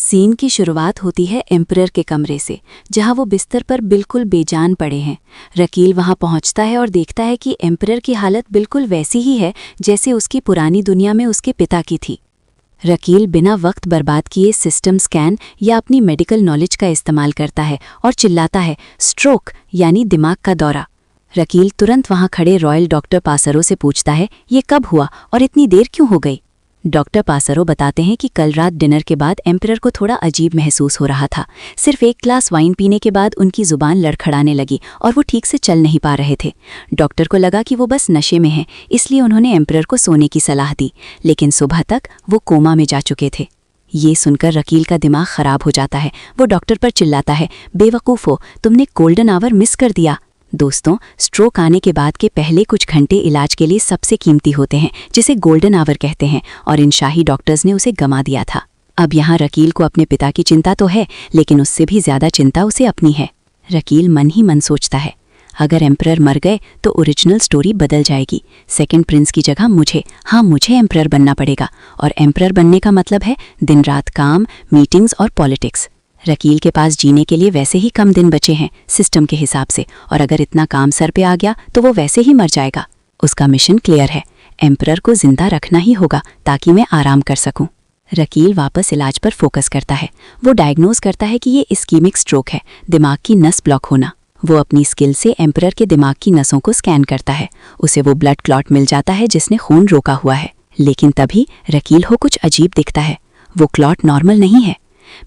Scene की शुरुआत होती है एम्परर के कमरे से, जहां वो बिस्तर पर बिल्कुल बेजान पड़े हैं। रकील वहां पहुंचता है और देखता है कि एम्परर की हालत बिल्कुल वैसी ही है जैसे उसकी पुरानी दुनिया में उसके पिता की थी। रकील बिना वक्त बर्बाद किए सिस्टम स्कैन या अपनी मेडिकल नॉलेज का इस्तेमाल करता है और चिल्लाता है, स्ट्रोक यानी दिमाग का दौरा। रकील तुरंत वहां खड़े रॉयल डॉक्टर पासरो से पूछता है, ये कब हुआ और इतनी देर क्यों हो गई। डॉक्टर पासरो बताते हैं कि कल रात डिनर के बाद एम्परर को थोड़ा अजीब महसूस हो रहा था। सिर्फ एक ग्लास वाइन पीने के बाद उनकी जुबान लड़खड़ाने लगी और वो ठीक से चल नहीं पा रहे थे। डॉक्टर को लगा कि वो बस नशे में हैं, इसलिए उन्होंने एम्परर को सोने की सलाह दी, लेकिन सुबह तक वो कोमा में जा चुके थे। ये सुनकर रकील का दिमाग खराब हो जाता है। वो डॉक्टर पर चिल्लाता है, बेवकूफ़ हो, तुमने गोल्डन आवर मिस कर दिया। दोस्तों, स्ट्रोक आने के बाद के पहले कुछ घंटे इलाज के लिए सबसे कीमती होते हैं, जिसे गोल्डन आवर कहते हैं, और इन शाही डॉक्टर्स ने उसे गंवा दिया था। अब यहाँ रकील को अपने पिता की चिंता तो है, लेकिन उससे भी ज्यादा चिंता उसे अपनी है। रकील मन ही मन सोचता है, अगर एम्परर मर गए तो ओरिजिनल स्टोरी बदल जाएगी। सेकंड प्रिंस की जगह मुझे एम्परर बनना पड़ेगा, और एम्परर बनने का मतलब है दिन रात काम, मीटिंग्स और पॉलिटिक्स। रकील के पास जीने के लिए वैसे ही कम दिन बचे हैं सिस्टम के हिसाब से, और अगर इतना काम सर पे आ गया तो वो वैसे ही मर जाएगा। उसका मिशन क्लियर है, एम्परर को जिंदा रखना ही होगा ताकि मैं आराम कर सकूं। रकील वापस इलाज पर फोकस करता है। वो डायग्नोज करता है कि ये इस्कीमिक स्ट्रोक है, दिमाग की नस ब्लॉक होना। वो अपनी स्किल से एम्परर के दिमाग की नसों को स्कैन करता है। उसे वो ब्लड क्लॉट मिल जाता है जिसने खून रोका हुआ है, लेकिन तभी रकील को कुछ अजीब दिखता है। वो क्लॉट नॉर्मल नहीं है।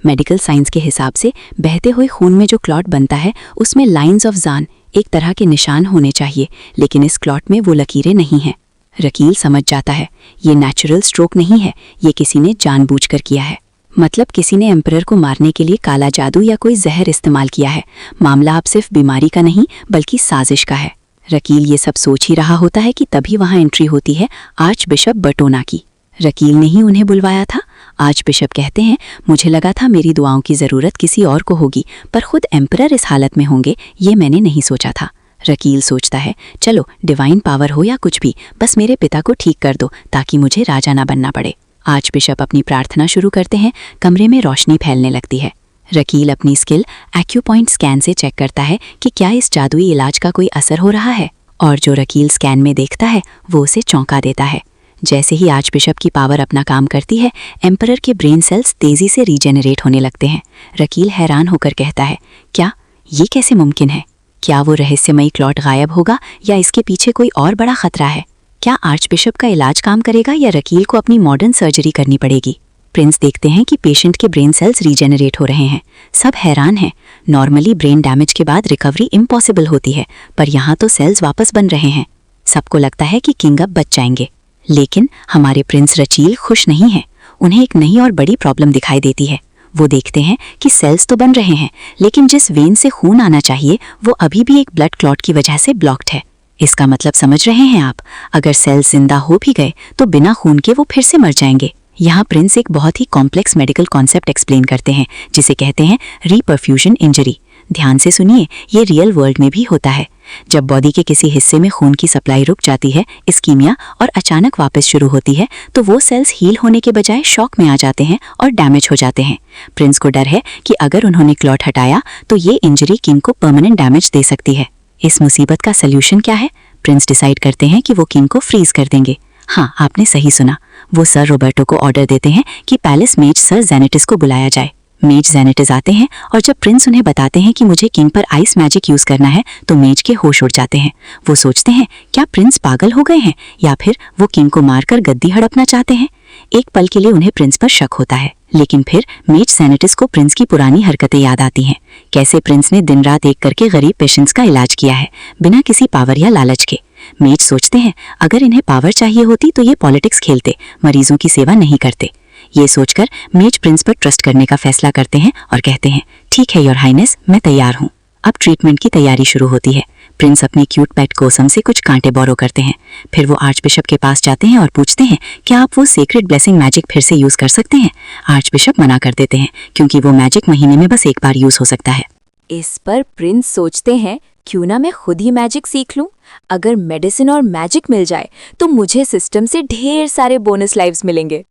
मेडिकल साइंस के हिसाब से बहते हुए खून में जो क्लॉट बनता है उसमें लाइंस ऑफ जान, एक तरह के निशान होने चाहिए, लेकिन इस क्लॉट में वो लकीरें नहीं हैं। रकील समझ जाता है ये नेचुरल स्ट्रोक नहीं है, ये किसी ने जानबूझकर किया है। मतलब किसी ने एम्परर को मारने के लिए काला जादू या कोई जहर इस्तेमाल किया है। मामला अब सिर्फ बीमारी का नहीं बल्कि साजिश का है। रकील ये सब सोच ही रहा होता है कि तभी वहां एंट्री होती है आर्च बिशप बर्टोना की। रकील ने ही उन्हें बुलवाया था। आर्च बिशप कहते हैं, मुझे लगा था मेरी दुआओं की ज़रूरत किसी और को होगी, पर खुद एम्परर इस हालत में होंगे ये मैंने नहीं सोचा था। रकील सोचता है, चलो डिवाइन पावर हो या कुछ भी, बस मेरे पिता को ठीक कर दो ताकि मुझे राजा ना बनना पड़े। आर्च बिशप अपनी प्रार्थना शुरू करते हैं। कमरे में रोशनी फैलने लगती है। रकील अपनी स्किल एक्यूपॉइंट स्कैन से चेक करता है कि क्या इस जादुई इलाज का कोई असर हो रहा है, और जो रकील स्कैन में देखता है वो उसे चौंका देता है। जैसे ही आर्च बिशप की पावर अपना काम करती है, एम्परर के ब्रेन सेल्स तेजी से रीजेनरेट होने लगते हैं। रकील हैरान होकर कहता है, क्या ये कैसे मुमकिन है? क्या वो रहस्यमयी क्लॉट गायब होगा या इसके पीछे कोई और बड़ा खतरा है? क्या आर्च बिशप का इलाज काम करेगा या रकील को अपनी मॉडर्न सर्जरी करनी पड़ेगी? प्रिंस देखते हैं कि पेशेंट के ब्रेन सेल्स रीजेनरेट हो रहे हैं। सब हैरान हैं। नॉर्मली ब्रेन डैमेज के बाद रिकवरी इम्पॉसिबल होती है, पर यहाँ तो सेल्स वापस बन रहे हैं। सबको लगता है कि किंग अब बच जाएंगे, लेकिन हमारे प्रिंस रकील खुश नहीं हैं। उन्हें एक नई और बड़ी प्रॉब्लम दिखाई देती है। वो देखते हैं कि सेल्स तो बन रहे हैं, लेकिन जिस वेन से खून आना चाहिए वो अभी भी एक ब्लड क्लॉट की वजह से ब्लॉक्ड है। इसका मतलब समझ रहे हैं आप? अगर सेल्स जिंदा हो भी गए तो बिना खून के वो फिर से मर जाएंगे। यहाँ प्रिंस एक बहुत ही कॉम्प्लेक्स मेडिकल कॉन्सेप्ट एक्सप्लेन करते हैं, जिसे कहते हैं रीपरफ्यूजन इंजरी। ध्यान से सुनिए, ये रियल वर्ल्ड में भी होता है। जब बॉडी के किसी हिस्से में खून की सप्लाई रुक जाती है, इस्कीमिया, और अचानक वापस शुरू होती है, तो वो सेल्स हील होने के बजाय शॉक में आ जाते हैं और डैमेज हो जाते हैं। प्रिंस को डर है कि अगर उन्होंने क्लॉट हटाया तो ये इंजरी किंग को परमानेंट डैमेज दे सकती है। इस मुसीबत का सल्यूशन क्या है? प्रिंस डिसाइड करते हैं कि वो किंग को फ्रीज कर देंगे। हाँ, आपने सही सुना। वो सर रोबर्टो को ऑर्डर देते हैं कि पैलेस मेज सर जेनेटिस को बुलाया जाए। मेज जेनेटिस आते हैं, और जब प्रिंस उन्हें बताते हैं कि मुझे किंग पर आइस मैजिक यूज करना है तो मेज के होश उड़ जाते हैं। वो सोचते हैं, क्या प्रिंस पागल हो गए हैं या फिर वो किंग को मारकर गद्दी हड़पना चाहते हैं। एक पल के लिए उन्हें प्रिंस पर शक होता है, लेकिन फिर मेज जेनेटिस को प्रिंस की पुरानी हरकतें याद आती हैं। कैसे प्रिंस ने दिन रात एक करके गरीब पेशेंट्स का इलाज किया है, बिना किसी पावर या लालच के। मेज सोचते हैं, अगर इन्हें पावर चाहिए होती तो ये पॉलिटिक्स खेलते, मरीजों की सेवा नहीं करते। ये सोचकर मेज प्रिंस पर ट्रस्ट करने का फैसला करते हैं और कहते हैं, ठीक है योर हाइनेस, मैं तैयार हूँ। अब ट्रीटमेंट की तैयारी शुरू होती है। प्रिंस अपनी क्यूट पेट कोसम से कुछ कांटे बोरो करते हैं। फिर वो आर्च बिशप के पास जाते हैं और पूछते हैं, क्या आप वो सीक्रेट ब्लेसिंग मैजिक फिर से यूज कर सकते हैं? आर्च बिशप मना कर देते हैं, क्योंकि वो मैजिक महीने में बस एक बार यूज हो सकता है। इस पर प्रिंस सोचते हैं क्यों ना मैं खुद ही मैजिक सीख लूं? अगर मेडिसिन और मैजिक मिल जाए तो मुझे सिस्टम से ढेर सारे बोनस लाइव्स मिलेंगे।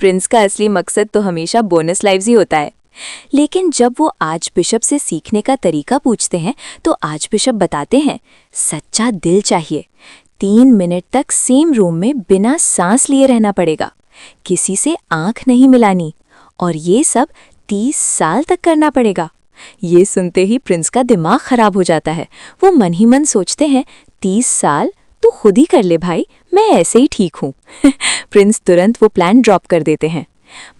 प्रिंस का असली मकसद तो हमेशा बोनस लाइव्स ही होता है। लेकिन जब वो आर्च बिशप से सीखने का तरीका पूछते हैं तो आर्च बिशप बताते हैं, सच्चा दिल चाहिए। 3 मिनट तक सेम रूम में बिना सांस लिए रहना पड़ेगा, किसी से आंख नहीं मिलानी, और ये सब 30 साल तक करना पड़ेगा। ये सुनते ही प्रिंस का दिमाग खराब हो जाता है। वो मन ही मन सोचते हैं, 30 साल? तू खुद ही कर ले भाई, मैं ऐसे ही ठीक हूँ। प्रिंस तुरंत वो प्लान ड्रॉप कर देते हैं।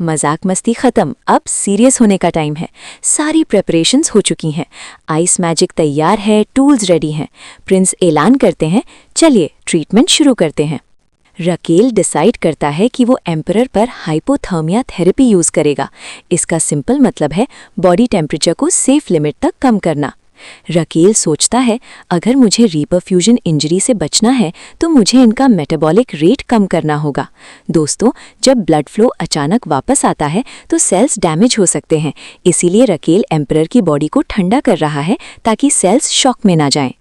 मजाक मस्ती खत्म, अब सीरियस होने का टाइम है। सारी प्रेपरेशंस हो चुकी हैं, आइस मैजिक तैयार है, टूल्स रेडी हैं। प्रिंस ऐलान करते हैं, चलिए ट्रीटमेंट शुरू करते हैं। रकेल डिसाइड करता है कि वो एम्परर पर हाइपोथर्मिया थेरेपी यूज करेगा। इसका सिंपल मतलब है बॉडी टेम्परेचर को सेफ लिमिट तक कम करना। रकेल सोचता है, अगर मुझे रीपरफ्यूजन इंजरी से बचना है तो मुझे इनका मेटाबॉलिक रेट कम करना होगा। दोस्तों, जब ब्लड फ्लो अचानक वापस आता है तो सेल्स डैमेज हो सकते हैं, इसीलिए रकेल एम्परर की बॉडी को ठंडा कर रहा है ताकि सेल्स शॉक में ना जाएं।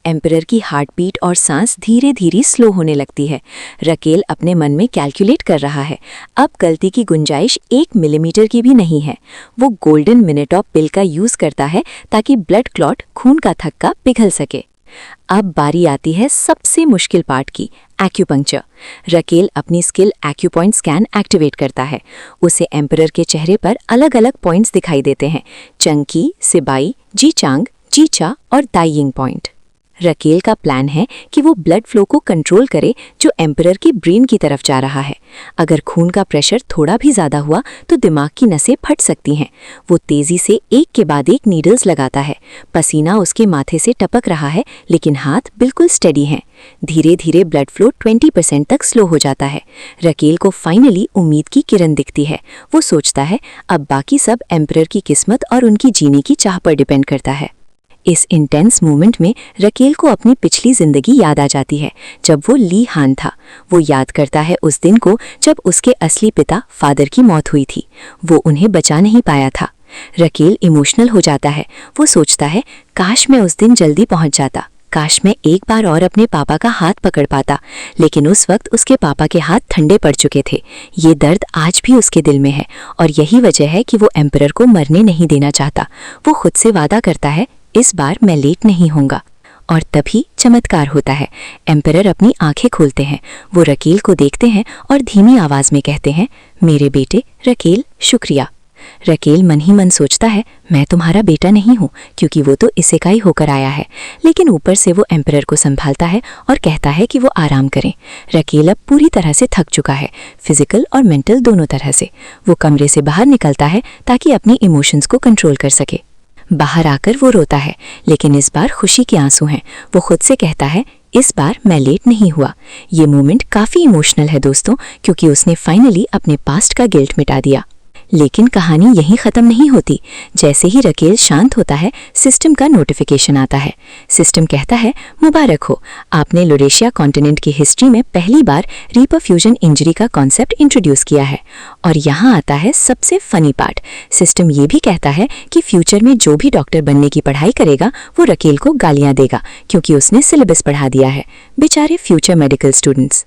एम्परर की हार्ट बीट और सांस धीरे धीरे स्लो होने लगती है। रकेल अपने मन में कैलकुलेट कर रहा है, अब गलती की गुंजाइश 1 मिलीमीटर की भी नहीं है। वो गोल्डन मिनट ऑफ पिल का यूज करता है ताकि ब्लड क्लॉट, खून का थक्का, पिघल सके। अब बारी आती है सबसे मुश्किल पार्ट की, एक्यूपंक्चर। रकेल अपनी स्किल एक्यूपॉइंट स्कैन एक्टिवेट करता है। उसे एम्परर के चेहरे पर अलग अलग पॉइंट्स दिखाई देते हैं, चंकी, सिबाई, जीचांग, जीचा और दाइयिंग पॉइंट। रकेल का प्लान है कि वो ब्लड फ्लो को कंट्रोल करे जो एम्परर की ब्रेन की तरफ जा रहा है। अगर खून का प्रेशर थोड़ा भी ज़्यादा हुआ तो दिमाग की नसें फट सकती हैं। वो तेज़ी से एक के बाद एक नीडल्स लगाता है। पसीना उसके माथे से टपक रहा है लेकिन हाथ बिल्कुल स्टेडी हैं। धीरे धीरे ब्लड फ्लो 20% तक स्लो हो जाता है। रकेल को फाइनली उम्मीद की किरण दिखती है। वो सोचता है, अब बाकी सब एम्परर की किस्मत और उनकी जीने की चाह पर डिपेंड करता है। इस इंटेंस मोमेंट में रकेल को अपनी पिछली जिंदगी याद आ जाती है, जब वो ली हान था। वो याद करता है उस दिन को जब उसके असली पिता फादर की मौत हुई थी। वो उन्हें बचा नहीं पाया था। रकेल इमोशनल हो जाता है। वो सोचता है, काश मैं उस दिन जल्दी पहुंच जाता, काश मैं एक बार और अपने पापा का हाथ पकड़ पाता। लेकिन उस वक्त उसके पापा के हाथ ठंडे पड़ चुके थे। ये दर्द आज भी उसके दिल में है और यही वजह है कि वो एम्परर को मरने नहीं देना चाहता। वो खुद से वादा करता है, इस बार मैं लेट नहीं होऊंगा। और तभी चमत्कार होता है। एम्परर अपनी आंखें खोलते हैं। वो रकेल को देखते हैं और धीमी आवाज में कहते हैं, मेरे बेटे रकेल, शुक्रिया। रकेल मन ही मन सोचता है, मैं तुम्हारा बेटा नहीं हूँ, क्योंकि वो तो इससे का ही होकर आया है। लेकिन ऊपर से वो एम्परर को संभालता है और कहता है कि वो आराम करें। रकेल अब पूरी तरह से थक चुका है, फिजिकल और मेंटल दोनों तरह से। वो कमरे से बाहर निकलता है ताकि अपनी इमोशंस को कंट्रोल कर सके। बाहर आकर वो रोता है, लेकिन इस बार खुशी के आंसू हैं। वो खुद से कहता है, इस बार मैं लेट नहीं हुआ। ये मोमेंट काफ़ी इमोशनल है दोस्तों, क्योंकि उसने फाइनली अपने पास्ट का गिल्ट मिटा दिया। लेकिन कहानी यहीं ख़त्म नहीं होती। जैसे ही रकेल शांत होता है, सिस्टम का नोटिफिकेशन आता है। सिस्टम कहता है, मुबारक हो, आपने यूरेशिया कॉन्टिनेंट की हिस्ट्री में पहली बार रीपरफ्यूजन इंजरी का कॉन्सेप्ट इंट्रोड्यूस किया है। और यहाँ आता है सबसे फनी पार्ट। सिस्टम ये भी कहता है कि फ्यूचर में जो भी डॉक्टर बनने की पढ़ाई करेगा वो रकेल को गालियाँ देगा, क्योंकि उसने सिलेबस पढ़ा दिया है। बेचारे फ्यूचर मेडिकल स्टूडेंट्स।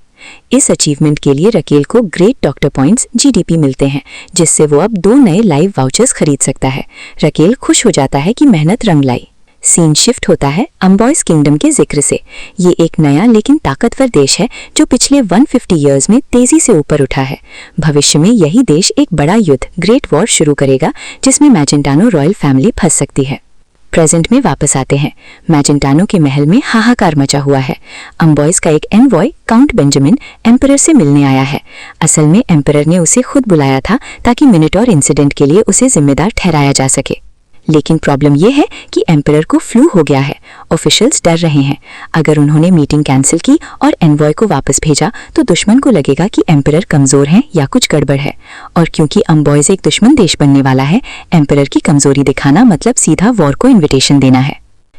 इस अचीवमेंट के लिए रकेल को ग्रेट डॉक्टर पॉइंट्स GDP मिलते हैं, जिससे वो अब 2 नए लाइव वाउचर्स खरीद सकता है। रकेल खुश हो जाता है कि मेहनत रंग लाई। सीन शिफ्ट होता है अम्बॉयस किंगडम के जिक्र से। ये एक नया लेकिन ताकतवर देश है जो पिछले 150 ईयर्स में तेजी से ऊपर उठा है। भविष्य में यही देश एक बड़ा युद्ध, ग्रेट वॉर शुरू करेगा, जिसमें मैजेंटानो रॉयल फैमिली फंस सकती है। प्रेजेंट में वापस आते हैं। मैजेंटानो के महल में हाहाकार मचा हुआ है। अम्बॉयस का एक एनवॉय काउंट बेंजामिन एम्परर से मिलने आया है। असल में एम्परर ने उसे खुद बुलाया था ताकि मिनटॉर इंसिडेंट के लिए उसे जिम्मेदार ठहराया जा सके। लेकिन प्रॉब्लम यह है कि एम्परर को फ्लू हो गया है। ऑफिशियल्स डर रहे हैं, अगर उन्होंने मीटिंग कैंसिल की और एनवॉय को वापस भेजा तो दुश्मन को लगेगा कि एम्परर कमजोर हैं या कुछ गड़बड़ है। और क्योंकि अम्बॉयस एक दुश्मन देश बनने वाला है, एम्परर की कमजोरी दिखाना मतलब सीधा वॉर को इन्विटेशन देना है।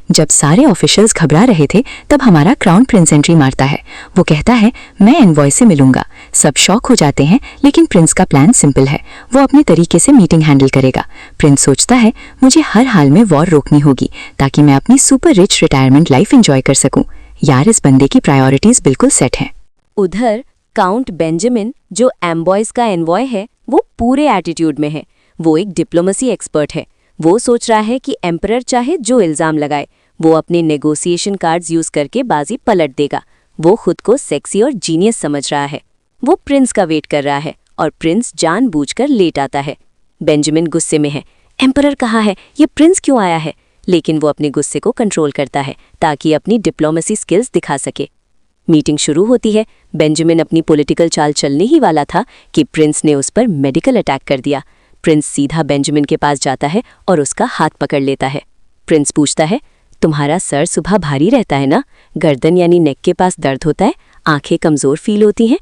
जब सारे ऑफिशियल्स घबरा रहे थे तब हमारा क्राउन प्रिंस एंट्री मारता है। वो कहता है मैं एनवॉय से मिलूंगा। सब शॉक हो जाते हैं, लेकिन प्रिंस का प्लान सिंपल है। वो अपने तरीके से मीटिंग हैंडल करेगा। प्रिंस सोचता है मुझे हर हाल में वॉर रोकनी होगी ताकि मैं अपनी super rich retirement life enjoy कर सकूं। यार, इस बंदे की प्रायोरिटीज बिल्कुल सेट हैं। उधर काउंट बेंजामिन, जो एम्बॉयज का एनवॉय है, वो पूरे एटीट्यूड में है। वो एक डिप्लोमेसी एक्सपर्ट है। वो सोच रहा है कि एम्परर चाहे जो इल्जाम लगाए, वो अपने नेगोशिएशन कार्ड्स यूज करके बाजी पलट देगा। वो खुद को सेक्सी और जीनियस समझ रहा है। वो प्रिंस का वेट कर रहा है और प्रिंस जानबूझकर लेट आता है। बेंजामिन गुस्से में है। एम्परर कहाँ है? ये प्रिंस क्यों आया है? लेकिन वो अपने गुस्से को कंट्रोल करता है ताकि अपनी डिप्लोमेसी स्किल्स दिखा सके। मीटिंग शुरू होती है। बेंजामिन अपनी पॉलिटिकल चाल चलने ही वाला था कि प्रिंस ने उस पर मेडिकल अटैक कर दिया। प्रिंस सीधा बेंजामिन के पास जाता है और उसका हाथ पकड़ लेता है। प्रिंस पूछता है, तुम्हारा सर सुबह भारी रहता है ना? गर्दन यानी नेक के पास दर्द होता है? आंखें कमजोर फील होती हैं?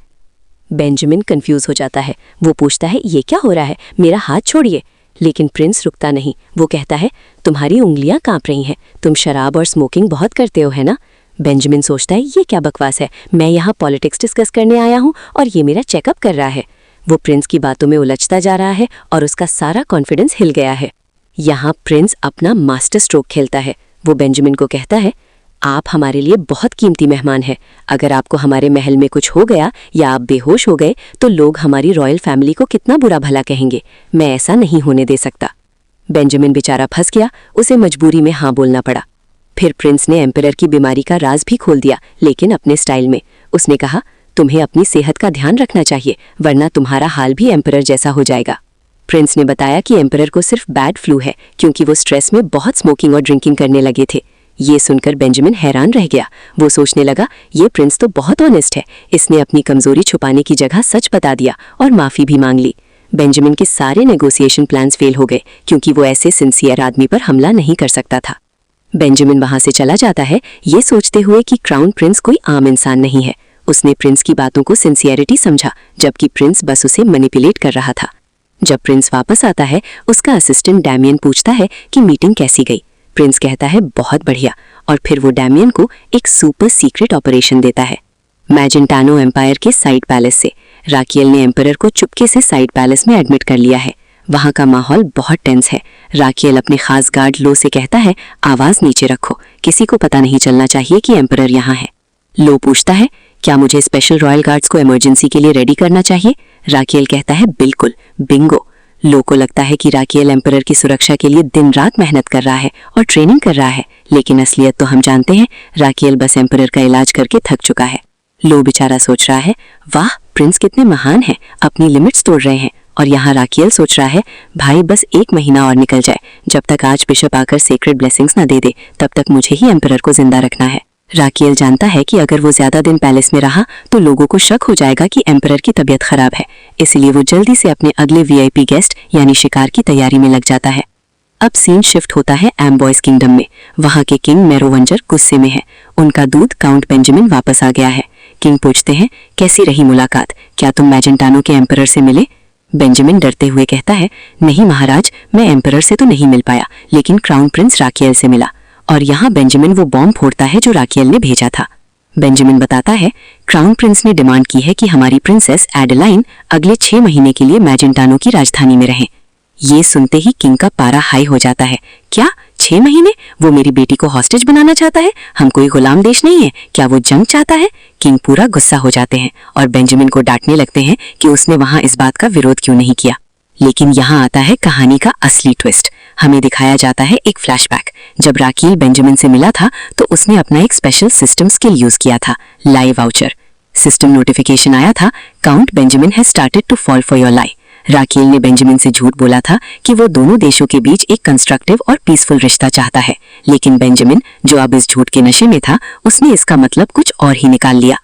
बेंजामिन कंफ्यूज हो जाता है। वो पूछता है, ये क्या हो रहा है? मेरा हाथ छोड़िए। लेकिन प्रिंस रुकता नहीं। वो कहता है, तुम्हारी उंगलियां कांप रही हैं। तुम शराब और स्मोकिंग बहुत करते हो, है ना? बेंजामिन सोचता है, ये क्या बकवास है? मैं यहाँ पॉलिटिक्स डिस्कस करने आया हूँ और ये मेरा चेकअप कर रहा है। वो प्रिंस की बातों में उलझता जा रहा है और उसका सारा कॉन्फिडेंस हिल गया है। यहाँ प्रिंस अपना मास्टर स्ट्रोक खेलता है। वो बेंजामिन को कहता है, आप हमारे लिए बहुत कीमती मेहमान हैं। अगर आपको हमारे महल में कुछ हो गया या आप बेहोश हो गए तो लोग हमारी रॉयल फैमिली को कितना बुरा भला कहेंगे। मैं ऐसा नहीं होने दे सकता। बेंजामिन बेचारा फंस गया। उसे मजबूरी में हाँ बोलना पड़ा। फिर प्रिंस ने एम्परर की बीमारी का राज भी खोल दिया, लेकिन अपने स्टाइल में। उसने कहा, तुम्हें अपनी सेहत का ध्यान रखना चाहिए, वरना तुम्हारा हाल भी एम्परर जैसा हो जाएगा। प्रिंस ने बताया कि एम्परर को सिर्फ बैड फ्लू है क्योंकि वो स्ट्रेस में बहुत स्मोकिंग और ड्रिंकिंग करने लगे थे। ये सुनकर बेंजामिन हैरान रह गया। वो सोचने लगा, ये प्रिंस तो बहुत ऑनेस्ट है। इसने अपनी कमजोरी छुपाने की जगह सच बता दिया और माफी भी मांग ली। बेंजामिन के सारे नेगोशिएशन प्लान्स फेल हो गए क्योंकि वो ऐसे सिंसियर आदमी पर हमला नहीं कर सकता था। बेंजामिन वहां से चला जाता है, ये सोचते हुए कि क्राउन प्रिंस कोई आम इंसान नहीं है। उसने प्रिंस की बातों को सिंसियरिटी समझा, जबकि प्रिंस बस उसे मैनिपुलेट कर रहा था। जब प्रिंस वापस आता है, उसका असिस्टेंट डैमियन पूछता है कि मीटिंग कैसी गई। प्रिंस कहता है, बहुत बढ़िया, और फिर वो डैमियन को एक सुपर सीक्रेट ऑपरेशन देता है। मैजेंटानो एम्पायर के साइड पैलेस से राकियल ने एम्परर को चुपके से साइड पैलेस में एडमिट कर लिया है। वहां का माहौल बहुत टेंस है। राकियल अपने खास गार्ड लो से कहता है, आवाज नीचे रखो, किसी को पता नहीं चलना चाहिए कि एम्परर यहाँ है। लो पूछता है, क्या मुझे स्पेशल रॉयल गार्ड्स को इमरजेंसी के लिए रेडी करना चाहिए? राकियल कहता है, बिल्कुल, बिंगो। लो को लगता है कि राकियल एम्परर की सुरक्षा के लिए दिन रात मेहनत कर रहा है और ट्रेनिंग कर रहा है, लेकिन असलियत तो हम जानते हैं, राकियल बस एम्परर का इलाज करके थक चुका है। लो बेचारा सोच रहा है, वाह, प्रिंस कितने महान हैं, अपनी लिमिट्स तोड़ रहे हैं। और यहाँ राकियल सोच रहा है, भाई बस 1 महीना और निकल जाए, जब तक आर्च बिशप आकर सीक्रेट ब्लेसिंग्स ना दे दे, तब तक मुझे ही एम्परर को जिंदा रखना है। राकियल जानता है कि अगर वो ज्यादा दिन पैलेस में रहा तो लोगों को शक हो जाएगा कि एम्परर की तबीयत खराब है, इसलिए वो जल्दी से अपने अगले वीआईपी गेस्ट यानी शिकार की तैयारी में लग जाता है। अब सीन शिफ्ट होता है एम्बॉयज किंगडम में। वहां के किंग मेरोवंजर गुस्से में है। उनका दूत काउंट बेंजामिन वापस आ गया है। किंग पूछते हैं, कैसी रही मुलाकात? क्या तुम मैजेंटानो के एम्परर से मिले? बेंजामिन डरते हुए कहता है, नहीं महाराज, मैं एम्परर से तो नहीं मिल पाया, लेकिन क्राउन प्रिंस राकियल से मिला। और यहाँ बेंजामिन वो बॉम्ब फोड़ता है जो राकियल ने भेजा था। बेंजामिन बताता है, क्राउन प्रिंस ने डिमांड की है कि हमारी प्रिंसेस एडेलाइन अगले 6 महीने के लिए मैजेंटानो की राजधानी में रहें। ये सुनते ही किंग का पारा हाई हो जाता है। क्या 6 महीने? वो मेरी बेटी को हॉस्टेज बनाना चाहता है? हम कोई गुलाम देश नहीं है, क्या वो जंग चाहता है? किंग पूरा गुस्सा हो जाते हैं और बेंजामिन को डांटने लगते हैं कि उसने वहां इस बात का विरोध क्यों नहीं किया। लेकिन यहाँ आता है कहानी का असली ट्विस्ट। हमें दिखाया जाता है एक फ्लैशबैक। जब राकियल बेंजामिन से मिला था तो उसने अपना एक स्पेशल सिस्टम स्किल यूज किया था, लाइव वाउचर। सिस्टम नोटिफिकेशन आया था, count Benjamin has started to fall for your lie. राकियल ने बेंजामिन से झूठ बोला था कि वो दोनों देशों के बीच एक कंस्ट्रक्टिव और पीसफुल रिश्ता चाहता है, लेकिन बेंजामिन, जो अब इस झूठ के नशे में था, उसने इसका मतलब कुछ और ही निकाल लिया।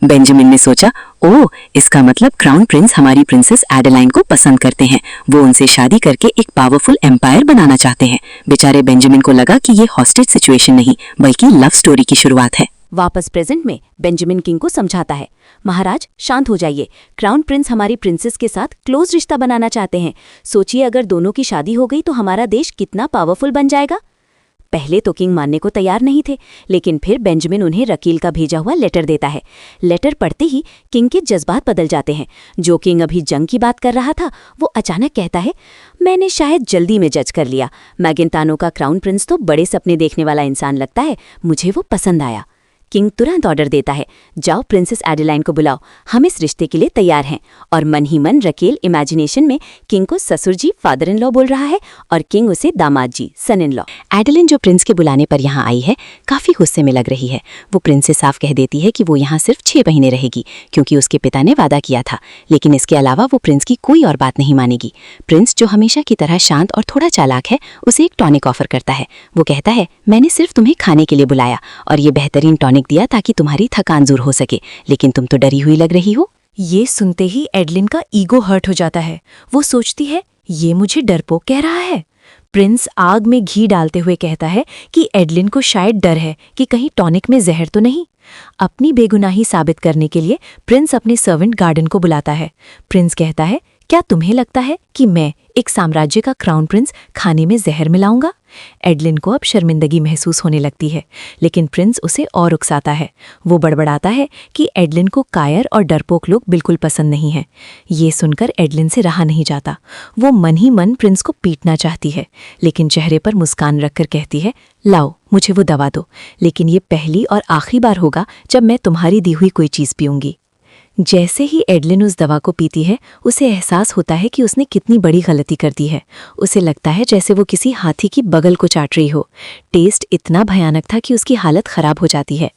बेंजामिन ने सोचा, ओह, इसका मतलब क्राउन प्रिंस हमारी प्रिंसेस एडेलाइन को पसंद करते हैं, वो उनसे शादी करके एक पावरफुल एम्पायर बनाना चाहते हैं। बेचारे बेंजामिन को लगा कि ये हॉस्टेज सिचुएशन नहीं बल्कि लव स्टोरी की शुरुआत है। वापस प्रेजेंट में बेंजामिन किंग को समझाता है, महाराज शांत हो जाइए, क्राउन प्रिंस हमारी प्रिंसेस के साथ क्लोज रिश्ता बनाना चाहते हैं। सोचिए, अगर दोनों की शादी हो गई तो हमारा देश कितना पावरफुल बन जाएगा। पहले तो किंग मानने को तैयार नहीं थे, लेकिन फिर बेंजामिन उन्हें रकील का भेजा हुआ लेटर देता है। लेटर पढ़ते ही किंग के जज्बात बदल जाते हैं। जो किंग अभी जंग की बात कर रहा था, वो अचानक कहता है, मैंने शायद जल्दी में जज कर लिया। मैगेंटानो का क्राउन प्रिंस तो बड़े सपने देखने वाला इंसान लगता है, मुझे वो पसंद आया। किंग तुरंत ऑर्डर देता है, जाओ प्रिंसेस एडेलाइन को बुलाओ, हम इस रिश्ते के लिए तैयार हैं। और मन ही मन रकेल इमेजिनेशन में किंग को ससुर जी फादर इन लॉ बोल रहा है और किंग उसे दामाद जी सन इन लॉ। एडेलिन जो प्रिंस के बुलाने पर यहाँ आई है, काफी गुस्से में लग रही है। वो प्रिंस से साफ कह देती है कि वो यहाँ सिर्फ 6 महीने रहेगी, क्योंकि उसके पिता ने वादा किया था। लेकिन इसके अलावा वो प्रिंस की कोई और बात नहीं मानेगी। प्रिंस, जो हमेशा की तरह शांत और थोड़ा चालाक है, उसे एक टॉनिक ऑफर करता है। वो कहता है, मैंने सिर्फ तुम्हें खाने के लिए बुलाया और ये बेहतरीन टॉनिक दिया ताकि तुम्हारी थकान दूर हो सके, लेकिन तुम तो डरी हुई लग रही हो। ये सुनते ही एडलिन का ईगो हर्ट हो जाता है। वो सोचती है, ये मुझे डरपोक कह रहा है। प्रिंस आग में घी डालते हुए कहता है कि एडलिन को शायद डर है कि कहीं टॉनिक में जहर तो नहीं। अपनी बेगुनाही साबित करने के लिए प्रिंस अपने सर्वेंट गार्डन को बुलाता है। प्रिंस कहता है, क्या तुम्हें लगता है कि मैं, एक साम्राज्य का क्राउन प्रिंस, खाने में जहर मिलाऊंगा? एडलिन को अब शर्मिंदगी महसूस होने लगती है, लेकिन प्रिंस उसे और उकसाता है। वो बड़बड़ाता है कि एडलिन को कायर और डरपोक लोग बिल्कुल पसंद नहीं हैं। ये सुनकर एडलिन से रहा नहीं जाता। वो मन ही मन प्रिंस को पीटना चाहती है, लेकिन चेहरे पर मुस्कान रखकर कहती है, लाओ मुझे वो दवा दो, लेकिन ये पहली और आखिरी बार होगा जब मैं तुम्हारी दी हुई कोई चीज़ पीऊंगी। जैसे ही एडलिन उस दवा को पीती है, उसे एहसास होता है कि उसने कितनी बड़ी गलती कर दी है। उसे लगता है जैसे वो किसी हाथी की बगल को चाट रही हो। टेस्ट इतना भयानक था कि उसकी हालत खराब हो जाती है।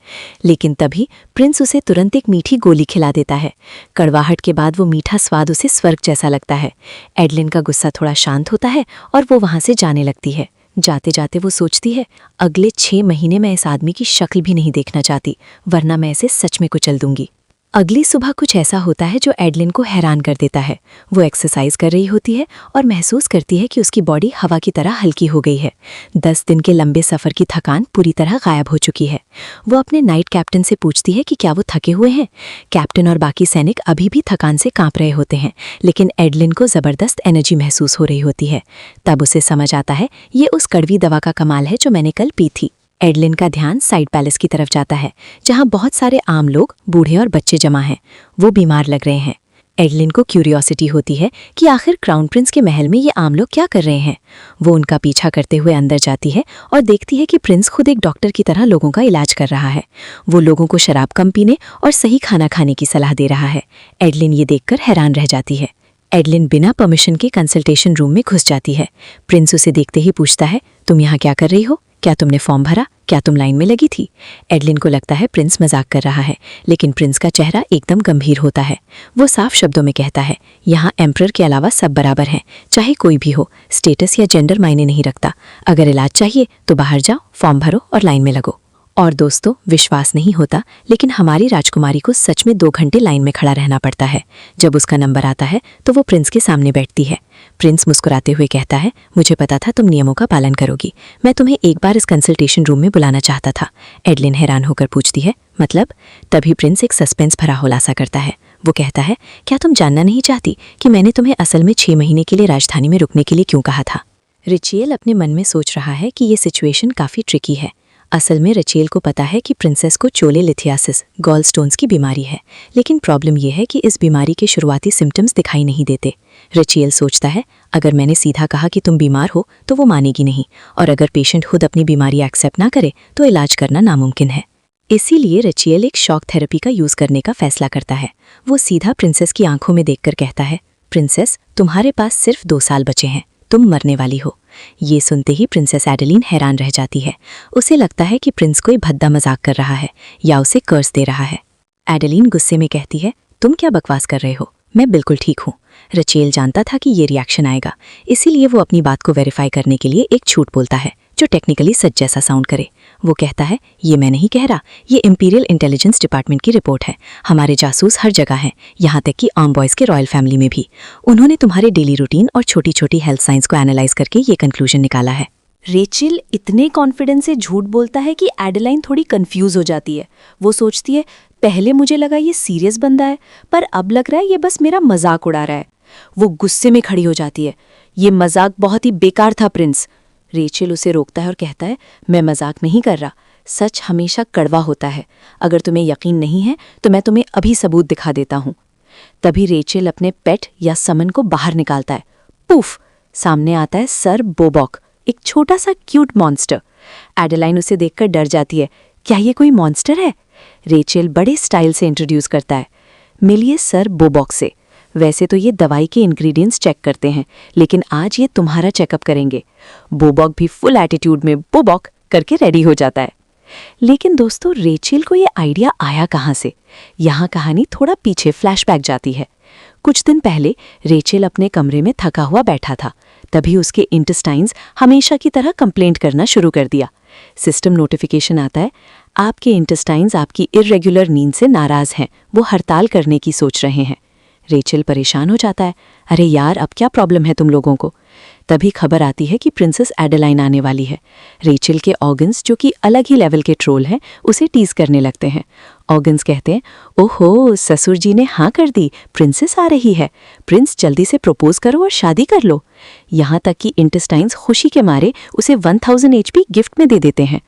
लेकिन तभी प्रिंस उसे तुरंत एक मीठी गोली खिला देता है। कड़वाहट के बाद वो मीठा स्वाद उसे स्वर्ग जैसा लगता है। एडलिन का गुस्सा थोड़ा शांत होता है और वो वहाँ से जाने लगती है। जाते जाते वो सोचती है, अगले 6 महीने मैं इस आदमी की शक्ल भी नहीं देखना चाहती, वरना मैं इसे सच में कुचल दूंगी। अगली सुबह कुछ ऐसा होता है जो एडलिन को हैरान कर देता है। वो एक्सरसाइज कर रही होती है और महसूस करती है कि उसकी बॉडी हवा की तरह हल्की हो गई है। 10 दिन के लंबे सफ़र की थकान पूरी तरह गायब हो चुकी है। वो अपने नाइट कैप्टन से पूछती है कि क्या वो थके हुए हैं। कैप्टन और बाकी सैनिक अभी भी थकान से कांप रहे होते हैं, लेकिन एडलिन को ज़बरदस्त एनर्जी महसूस हो रही होती है। तब उसे समझ आता है, ये उस कड़वी दवा का कमाल है जो मैंने कल पी थी। एडलिन का ध्यान साइड पैलेस की तरफ जाता है, जहां बहुत सारे आम लोग, बूढ़े और बच्चे जमा हैं। वो बीमार लग रहे हैं। एडलिन को क्यूरियोसिटी होती है कि आखिर क्राउन प्रिंस के महल में ये आम लोग क्या कर रहे हैं। वो उनका पीछा करते हुए अंदर जाती है और देखती है कि प्रिंस खुद एक डॉक्टर की तरह लोगों का इलाज कर रहा है। वो लोगों को शराब कम पीने और सही खाना खाने की सलाह दे रहा है। एडलिन ये देखकर हैरान रह जाती है। एडलिन बिना परमिशन के कंसल्टेशन रूम में घुस जाती है। प्रिंस उसे देखते ही पूछता है, तुम यहाँ क्या कर रही हो? क्या तुमने फॉर्म भरा? क्या तुम लाइन में लगी थी? एडलिन को लगता है प्रिंस मजाक कर रहा है, लेकिन प्रिंस का चेहरा एकदम गंभीर होता है। वो साफ शब्दों में कहता है, यहाँ एम्परर के अलावा सब बराबर हैं, चाहे कोई भी हो। स्टेटस या जेंडर मायने नहीं रखता। अगर इलाज चाहिए तो बाहर जाओ, फॉर्म भरो और लाइन में लगो। और दोस्तों, विश्वास नहीं होता, लेकिन हमारी राजकुमारी को सच में 2 घंटे लाइन में खड़ा रहना पड़ता है। जब उसका नंबर आता है तो वो प्रिंस के सामने बैठती है। प्रिंस मुस्कुराते हुए कहता है, मुझे पता था तुम नियमों का पालन करोगी। मैं तुम्हें एक बार इस कंसल्टेशन रूम में बुलाना चाहता था। एडलिन हैरान होकर पूछती है, मतलब? तभी प्रिंस एक सस्पेंस भरा खुलासा करता है। वो कहता है, क्या तुम जानना नहीं चाहती कि मैंने तुम्हें असल में 6 महीने के लिए राजधानी में रुकने के लिए क्यों कहा था? रिचेल अपने मन में सोच रहा है कि ये सिचुएशन काफ़ी ट्रिकी है। असल में रचेल को पता है कि प्रिंसेस को चोले लिथियासिस, गॉल स्टोन्स की बीमारी है, लेकिन प्रॉब्लम यह है कि इस बीमारी के शुरुआती सिम्टम्स दिखाई नहीं देते। रचेल सोचता है, अगर मैंने सीधा कहा कि तुम बीमार हो तो वो मानेगी नहीं, और अगर पेशेंट खुद अपनी बीमारी एक्सेप्ट ना करे तो इलाज करना नामुमकिन है। इसीलिए रचेल एक शॉक थेरेपी का यूज़ करने का फैसला करता है। वो सीधा प्रिंसेस की आंखों में देखकर कहता है, प्रिंसेस, तुम्हारे पास सिर्फ 2 साल बचे हैं, तुम मरने वाली हो। ये सुनते ही प्रिंसेस एडेलिन हैरान रह जाती है। उसे लगता है कि प्रिंस कोई भद्दा मजाक कर रहा है या उसे कर्ज दे रहा है। एडेलिन गुस्से में कहती है, तुम क्या बकवास कर रहे हो? मैं बिल्कुल ठीक हूँ। रचेल जानता था कि ये रिएक्शन आएगा, इसीलिए वो अपनी बात को वेरीफाई करने के लिए एक झूठ बोलता है जो टेक्निकली सच जैसा साउंड करे। वो कहता है, ये मैं नहीं कह रहा, ये इंपीरियल इंटेलिजेंस डिपार्टमेंट की रिपोर्ट है। हमारे जासूस हर जगह हैं, यहाँ तक कि आर्म बॉयज़ के रॉयल फैमिली में भी। उन्होंने तुम्हारे डेली रूटीन और छोटी छोटी हेल्थ साइंस को एनालाइज करके ये कंक्लूजन निकाला है। रेचल इतने कॉन्फिडेंस से झूठ बोलता है कि एडेलाइन थोड़ी कंफ्यूज हो जाती है। वो सोचती है, पहले मुझे लगा ये सीरियस बंदा है, पर अब लग रहा है ये बस मेरा मजाक उड़ा रहा है। वो गुस्से में खड़ी हो जाती है। ये मजाक बहुत ही बेकार था प्रिंस। रेचल उसे रोकता है और कहता है, मैं मजाक नहीं कर रहा, सच हमेशा कड़वा होता है। अगर तुम्हें यकीन नहीं है तो मैं तुम्हें अभी सबूत दिखा देता हूँ। तभी रेचल अपने पेट या समन को बाहर निकालता है। पुफ! सामने आता है सर बोबॉक, एक छोटा सा क्यूट मॉन्स्टर। एडेलाइन उसे देखकर डर जाती है। क्या ये कोई मॉन्स्टर है? रेचल बड़े स्टाइल से इंट्रोड्यूस करता है, मिलिए सर बोबॉक से। वैसे तो ये दवाई के इंग्रेडिएंट्स चेक करते हैं, लेकिन आज ये तुम्हारा चेकअप करेंगे। बोबॉक भी फुल एटीट्यूड में बोबॉक करके रेडी हो जाता है। लेकिन दोस्तों, रेचल को ये आइडिया आया कहाँ से? यहाँ कहानी थोड़ा पीछे फ्लैशबैक जाती है। कुछ दिन पहले रेचल अपने कमरे में थका हुआ बैठा था। तभी उसके इंटेस्टाइन्स हमेशा की तरह कंप्लेंट करना शुरू कर दिया। सिस्टम नोटिफिकेशन आता है, आपके इंटेस्टाइन्स आपकी इर्रेगुलर नींद से नाराज हैं, वो हड़ताल करने की सोच रहे हैं। रेचल परेशान हो जाता है, अरे यार, अब क्या प्रॉब्लम है तुम लोगों को? तभी खबर आती है कि प्रिंसेस एडेलाइन आने वाली है। रेचल के ऑर्गन्स, जो कि अलग ही लेवल के ट्रोल हैं, उसे टीज करने लगते हैं। ऑर्गन्स कहते हैं, ओहो, ससुर जी ने हाँ कर दी, प्रिंसेस आ रही है, प्रिंस जल्दी से प्रपोज करो और शादी कर लो। यहाँ तक कि इंटेस्टाइन्स खुशी के मारे उसे 1000 HP गिफ्ट में दे देते हैं।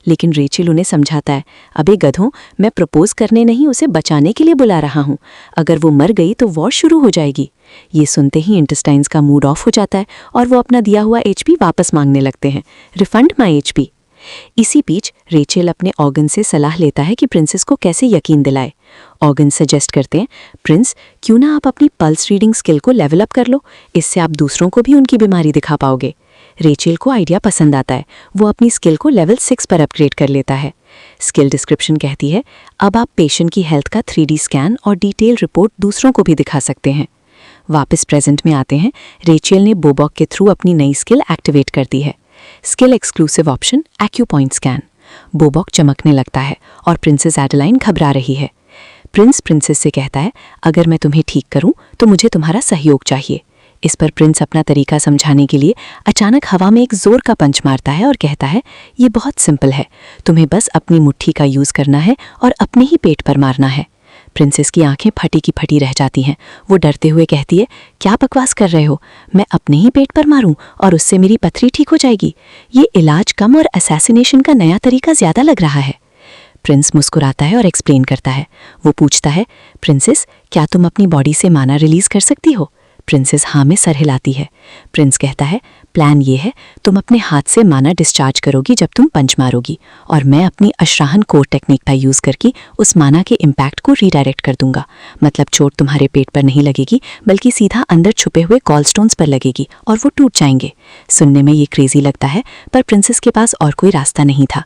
लेकिन रेचल उन्हें समझाता है, अबे गधों, मैं प्रपोज करने नहीं, उसे बचाने के लिए बुला रहा हूँ। अगर वो मर गई तो वॉर शुरू हो जाएगी। ये सुनते ही इंटेस्टाइन्स का मूड ऑफ हो जाता है और वो अपना दिया हुआ HP वापस मांगने लगते हैं, रिफंड माई HP। इसी बीच रेचल अपने ऑर्गन से सलाह लेता है कि प्रिंसेस को कैसे यकीन दिलाए। ऑर्गन सजेस्ट करते हैं, प्रिंस, क्यों ना आप अपनी पल्स रीडिंग स्किल को लेवल अप कर लो, इससे आप दूसरों को भी उनकी बीमारी दिखा पाओगे। रेचल को आइडिया पसंद आता है, वो अपनी स्किल को लेवल 6 पर अपग्रेड कर लेता है। स्किल डिस्क्रिप्शन कहती है, अब आप पेशेंट की हेल्थ का 3D स्कैन और डिटेल रिपोर्ट दूसरों को भी दिखा सकते हैं। वापस प्रेजेंट में आते हैं। रेचल ने बोबॉक के थ्रू अपनी नई स्किल एक्टिवेट कर दी है। Skill exclusive option, acupoint scan. बोबॉक चमकने लगता है और प्रिंसेस एडेलाइन घबरा रही है। प्रिंस प्रिंसेस से कहता है, अगर मैं तुम्हें ठीक करूं तो मुझे तुम्हारा सहयोग चाहिए। इस पर प्रिंस अपना तरीका समझाने के लिए अचानक हवा में एक जोर का पंच मारता है और कहता है, ये बहुत सिंपल है, तुम्हें बस अपनी मुट्ठी का यूज करना है और अपने ही पेट पर मारना है। प्रिंसेस की आंखें फटी की फटी रह जाती हैं। वो डरते हुए कहती है, क्या बकवास कर रहे हो? मैं अपने ही पेट पर मारूं और उससे मेरी पथरी ठीक हो जाएगी? ये इलाज कम और असैसिनेशन का नया तरीका ज्यादा लग रहा है। प्रिंस मुस्कुराता है और एक्सप्लेन करता है। वो पूछता है, प्रिंसेस, क्या तुम अपनी बॉडी से माना रिलीज कर सकती हो? प्रिंसेस हाँ में सर हिलाती है। प्रिंस कहता है, प्लान ये है, तुम अपने हाथ से माना डिस्चार्ज करोगी जब तुम पंच मारोगी, और मैं अपनी अश्राहन कोर टेक्निक का यूज करके उस माना के इम्पैक्ट को रीडायरेक्ट कर दूंगा। मतलब चोट तुम्हारे पेट पर नहीं लगेगी, बल्कि सीधा अंदर छुपे हुए गॉलस्टोन्स पर लगेगी और वो टूट जाएंगे। सुनने में ये क्रेजी लगता है, पर प्रिंसेस के पास और कोई रास्ता नहीं था।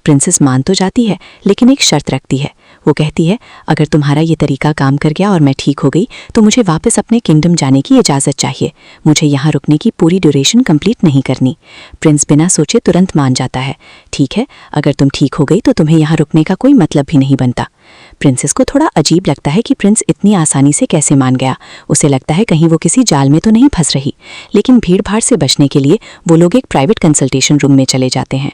प्रिंसेस मान तो जाती है, लेकिन एक शर्त रखती है। वो कहती है, अगर तुम्हारा ये तरीका काम कर गया और मैं ठीक हो गई तो मुझे वापस अपने किंगडम जाने की इजाज़त चाहिए। मुझे यहाँ रुकने की पूरी ड्यूरेशन कंप्लीट नहीं करनी। प्रिंस बिना सोचे तुरंत मान जाता है। ठीक है, अगर तुम ठीक हो गई तो तुम्हें यहाँ रुकने का कोई मतलब भी नहीं बनता। प्रिंसेस को थोड़ा अजीब लगता है कि प्रिंस इतनी आसानी से कैसे मान गया। उसे लगता है कहीं वो किसी जाल में तो नहीं फंस रही। लेकिन भीड़ भाड़ से बचने के लिए वो लोग एक प्राइवेट कंसल्टेशन रूम में चले जाते हैं।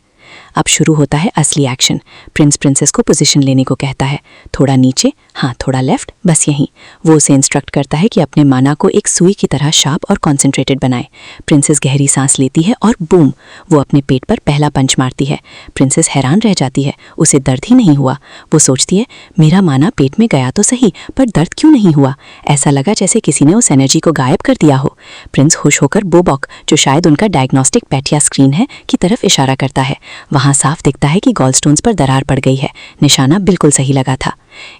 अब शुरू होता है असली एक्शन। प्रिंस प्रिंसेस को पोजीशन लेने को कहता है, थोड़ा नीचे, हाँ थोड़ा लेफ्ट, बस यहीं। वो उसे इंस्ट्रक्ट करता है कि अपने माना को एक सुई की तरह शार्प और कॉन्सेंट्रेटेड बनाए। प्रिंसेस गहरी सांस लेती है और बूम, वो अपने पेट पर पहला पंच मारती है। प्रिंसेस हैरान रह जाती है, उसे दर्द ही नहीं हुआ। वो सोचती है, मेरा माना पेट में गया तो सही, पर दर्द क्यों नहीं हुआ? ऐसा लगा जैसे किसी ने उस एनर्जी को गायब कर दिया हो। प्रिंस खुश होकर बोबॉक, जो शायद उनका डायग्नोस्टिक पैट या स्क्रीन है, की तरफ इशारा करता है। वहां साफ दिखता है कि गॉलस्टोन्स पर दरार पड़ गई है। निशाना बिल्कुल सही लगा था।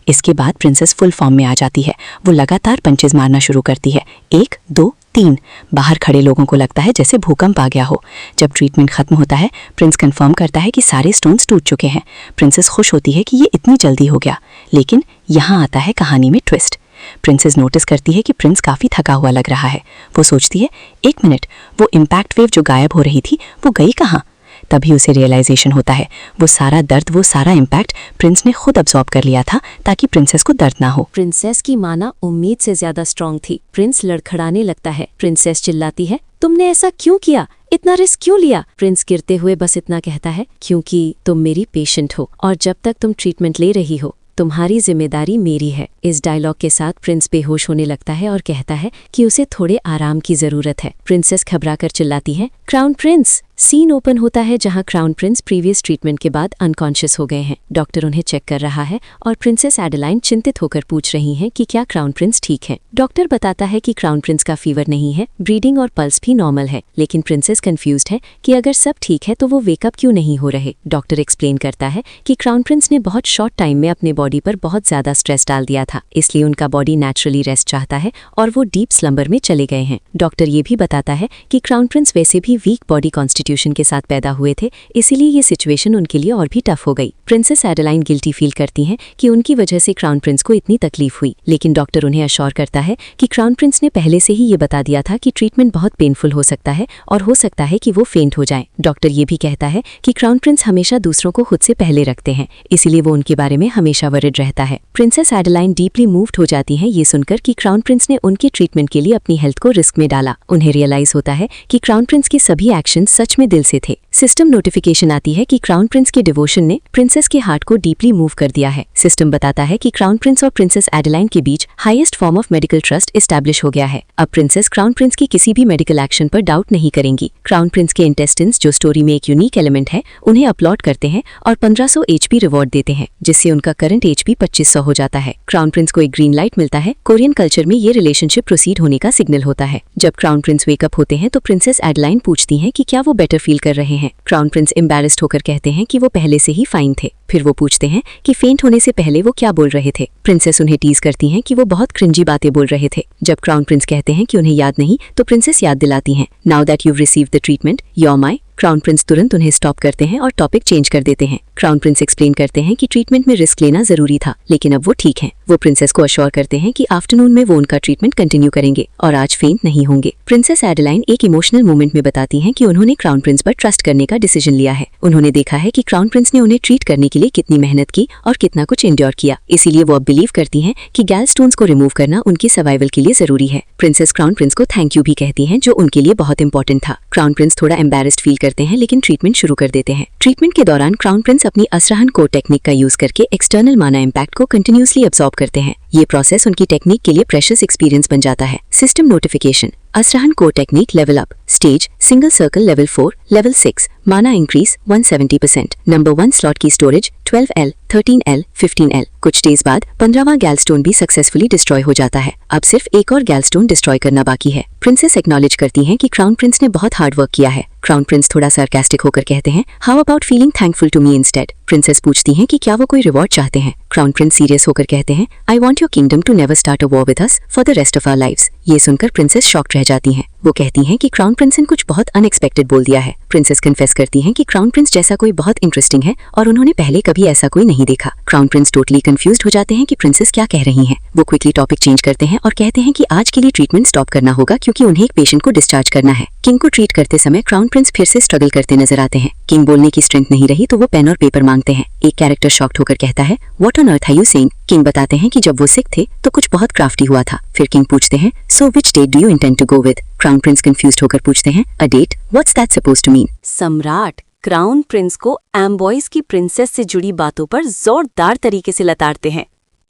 इसके बाद प्रिंसेस फुल फॉर्म में आ जाती है। वो लगातार पंचेज मारना शुरू करती है। 1, 2, 3। बाहर खड़े लोगों को लगता है जैसे भूकंप आ गया हो। जब ट्रीटमेंट खत्म होता है, प्रिंस कंफर्म करता है कि सारे स्टोन्स टूट चुके हैं। प्रिंसेस खुश होती है कि ये इतनी जल्दी हो गया। लेकिन यहाँ आता है कहानी में ट्विस्ट। प्रिंसेस नोटिस करती है कि प्रिंस काफ़ी थका हुआ लग रहा है। वो सोचती है, 1 मिनट, वो इम्पैक्ट वेव जो गायब हो रही थी वो गई कहाँ? तभी उसे रियलाइजेशन होता है, वो सारा दर्द, वो सारा इम्पैक्ट प्रिंस ने खुद अब्सॉर्ब कर लिया था ताकि प्रिंसेस को दर्द ना हो। प्रिंसेस की माना उम्मीद से ज्यादा स्ट्रांग थी। प्रिंस लड़खड़ाने लगता है। प्रिंसेस चिल्लाती है, तुमने ऐसा क्यों किया? इतना रिस्क क्यों लिया? प्रिंस गिरते हुए बस इतना कहता है, क्योंकि तुम मेरी पेशेंट हो और जब तक तुम ट्रीटमेंट ले रही हो तुम्हारी जिम्मेदारी मेरी है। इस डायलॉग के साथ प्रिंस बेहोश होने लगता है और कहता है कि उसे थोड़े आराम की जरूरत है। प्रिंसेस घबराकर चिल्लाती है, क्राउन प्रिंस सीन ओपन होता है जहां क्राउन प्रिंस प्रीवियस ट्रीटमेंट के बाद अनकॉन्शियस हो गए हैं। डॉक्टर उन्हें चेक कर रहा है और प्रिंसेस एडेलाइन चिंतित होकर पूछ रही हैं कि क्या क्राउन प्रिंस ठीक है। डॉक्टर बताता है कि क्राउन प्रिंस का फीवर नहीं है, ब्रीडिंग और पल्स भी नॉर्मल है, लेकिन प्रिंसेस कंफ्यूज्ड है कि अगर सब ठीक है तो वो वेकअप क्यों नहीं हो रहे। डॉक्टर एक्सप्लेन करता है कि क्राउन प्रिंस ने बहुत शॉर्ट टाइम में अपने बॉडी पर बहुत ज्यादा स्ट्रेस डाल दिया था, इसलिए उनका बॉडी नेचुरली रेस्ट चाहता है और वो डीप स्लम्बर में चले गए हैं। डॉक्टर ये भी बताता है कि क्राउन प्रिंस वैसे भी वीक बॉडी कॉन्स्टिट्यूशन के साथ पैदा हुए थे, इसीलिए ये सिचुएशन उनके लिए और भी टफ हो गई। प्रिंसेस एडेलाइन गिल्टी फील करती हैं कि उनकी वजह से क्राउन प्रिंस को इतनी तकलीफ हुई, लेकिन डॉक्टर उन्हें अश्योर करता है कि क्राउन प्रिंस ने पहले से ही ये बता दिया था कि ट्रीटमेंट बहुत पेनफुल हो सकता है और हो सकता है कि वो फेंट हो जाएं। डॉक्टर ये भी कहता है कि क्राउन प्रिंस हमेशा दूसरों को खुद से पहले रखते हैं, इसीलिए वो उनके बारे में हमेशा वरिड रहता है। प्रिंसेस एडेलाइन डीपली मूव्ड हो जाती हैं ये सुनकर कि क्राउन प्रिंस ने उनके ट्रीटमेंट के लिए अपनी हेल्थ को रिस्क में डाला। उन्हें रियलाइज होता है कि क्राउन प्रिंस के सभी एक्शन सच में दिल से थे। सिस्टम नोटिफिकेशन आती है कि क्राउन प्रिंस के डिवोशन ने प्रिंसेस के हार्ट को डीपली मूव कर दिया है। सिस्टम बताता है कि क्राउन प्रिंस और प्रिंसेस एडेलाइन के बीच highest form of medical trust establish हो गया है। अब प्रिंसेस क्राउन प्रिंस की किसी भी मेडिकल एक्शन पर डाउट नहीं करेंगी। क्राउन प्रिंस के इंटेस्टिन्स, जो स्टोरी में एक यूनिक एलिमेंट है, उन्हें अपलॉड करते हैं और 1500 HP रिवॉर्ड देते हैं, जिससे उनका करंट HP 2500 हो जाता है। क्राउन प्रिंस को एक ग्रीन लाइट मिलता है। कोरियन कल्चर में ये रिलेशनशिप प्रोसीड होने का सिग्नल होता है। जब क्राउन प्रिंस वेकअप होते हैं तो प्रिंसेस एडेलाइन पूछती हैं कि क्या वो बेटर फील कर रहे हैं। क्राउन प्रिंस एम्बैरेस्ड होकर कहते हैं कि वो पहले से ही फाइन थे। फिर वो पूछते हैं कि फेंट होने से पहले वो क्या बोल रहे थे। प्रिंसेस उन्हें टीज करती हैं कि वो बहुत क्रिंजी बातें बोल रहे थे। जब क्राउन प्रिंस कहते हैं कि उन्हें याद नहीं, तो प्रिंसेस याद दिलाती हैं, now that you receive the treatment your my. Crown Prince तुरंत उन्हें स्टॉप करते हैं और टॉपिक चेंज कर देते हैं। क्राउन प्रिंस एक्सप्लेन करते हैं कि ट्रीटमेंट में रिस्क लेना जरूरी था, लेकिन अब वो ठीक हैं। वो प्रिंसेस को अश्योर करते हैं कि आफ्टरनून में वो उनका ट्रीटमेंट कंटिन्यू करेंगे और आज फेंट नहीं होंगे। प्रिंसेस एडेलाइन एक इमोशनल मोमेंट में बताती हैं कि उन्होंने क्राउन प्रिंस पर ट्रस्ट करने का डिसीजन लिया है। उन्होंने देखा है कि क्राउन प्रिंस ने उन्हें ट्रीट करने के लिए कितनी मेहनत की और कितना कुछ एंड्योर किया, इसीलिए वो अब बिलीव करती हैं कि गैल स्टोन्स को रिमूव करना उनकी सर्वाइवल के लिए जरूरी है। प्रिंसेस क्राउन प्रिंस को थैंक यू भी कहती हैं, जो उनके लिए बहुत इंपॉर्टेंट था। क्राउन प्रिंस थोड़ा एम्बैरेस्ड फील करते हैं, लेकिन ट्रीटमेंट शुरू कर देते हैं। ट्रीटमेंट के दौरान क्राउन प्रिंस अपनी असरहन कोर टेक्निक का यूज करके एक्सटर्नल माना इम्पैक्ट को कंटिन्यूअसली अब्सॉर्ब करते हैं। ये प्रोसेस उनकी टेक्निक के लिए प्रेशियस एक्सपीरियंस बन जाता है। सिस्टम नोटिफिकेशन, असरहन core technique level up, stage single circle level 4, level 6, mana increase 170%, number 1 slot की स्टोरेज 12L, 13L, 15L। कुछ डेज बाद 15वां गैलस्टोन भी सक्सेसफुली डिस्ट्रॉय हो जाता है। अब सिर्फ एक और गैलस्टोन डिस्ट्रॉय करना बाकी है। प्रिंसेस एक्नॉलेज करती हैं कि क्राउन प्रिंस ने बहुत हार्ड वर्क किया है। क्राउन प्रिंस थोड़ा सार्कास्टिक होकर कहते हैं, how about feeling thankful to me instead. Princess पूछती हैं कि क्या वो कोई रिवॉर्ड चाहते हैं। क्राउन प्रिंस सीरियस होकर कहते हैं, I want your kingdom to never start a war with us for the rest of our lives. ये सुनकर प्रिंसेस शॉक्ड रह जाती हैं। वो कहती हैं कि क्राउन प्रिंस ने कुछ बहुत अनएक्सपेक्टेड बोल दिया है। प्रिंसेस कन्फेस करती हैं कि क्राउन प्रिंस जैसा कोई बहुत इंटरेस्टिंग है और उन्होंने पहले कभी ऐसा कोई नहीं देखा। क्राउन प्रिंस टोटली कंफ्यूज्ड हो जाते हैं कि प्रिंसेस क्या कह रही हैं। वो क्विकली टॉपिक चेंज करते हैं और कहते हैं कि आज के लिए ट्रीटमेंट स्टॉप करना होगा, क्योंकि उन्हें एक पेशेंट को डिस्चार्ज करना है। किंग को ट्रीट करते समय क्राउन प्रिंस फिर से स्ट्रगल करते नजर आते हैं। किंग बोलने की स्ट्रेंथ नहीं रही तो वो पेन और पेपर मांगते हैं। एक कैरेक्टर शॉक्ड होकर कहता है, what on earth are you saying. King बताते हैं कि जब वो सिक थे तो कुछ बहुत क्राफ्टी हुआ था। फिर किंग पूछते हैं, so which date do you intend to go with. Crown prince confused होकर पूछते हैं, a date, what's that supposed to mean. सम्राट क्राउन प्रिंस को एम्बॉयज की प्रिंसेस से जुड़ी बातों पर जोरदार तरीके से लताड़ते हैं।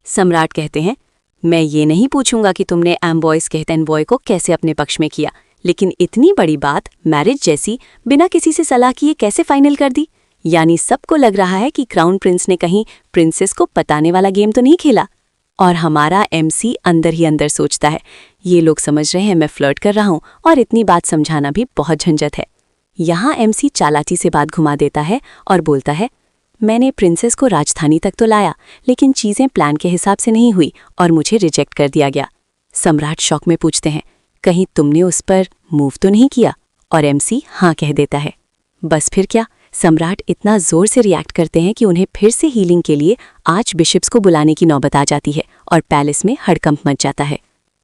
सम्राट कहते हैं, मैं ये नहीं पूछूंगा कि तुमने एम्बॉयज कहते एनबॉय को कैसे अपने पक्ष में किया, लेकिन इतनी बड़ी बात मैरिज जैसी बिना किसी से सलाह किए कैसे फाइनल कर दी। यानी सबको लग रहा है कि क्राउन प्रिंस ने कहीं प्रिंसेस को पताने वाला गेम तो नहीं खेला। और हमारा MC अंदर ही अंदर सोचता है, ये लोग समझ रहे हैं मैं फ्लर्ट कर रहा हूँ और इतनी बात समझाना भी बहुत झंझट है। यहाँ MC चालाकी से बात घुमा देता है और बोलता है, मैंने प्रिंसेस को राजधानी तक तो लाया, लेकिन चीज़ें प्लान के हिसाब से नहीं हुई और मुझे रिजेक्ट कर दिया गया। सम्राट शौक में पूछते हैं, कहीं तुमने उस पर मूव तो नहीं किया। और MC हाँ कह देता है। बस फिर क्या, सम्राट इतना जोर से रिएक्ट करते हैं कि उन्हें फिर से हीलिंग के लिए आर्च बिशप्स को बुलाने की नौबत आ जाती है और पैलेस में हड़कंप मच जाता है।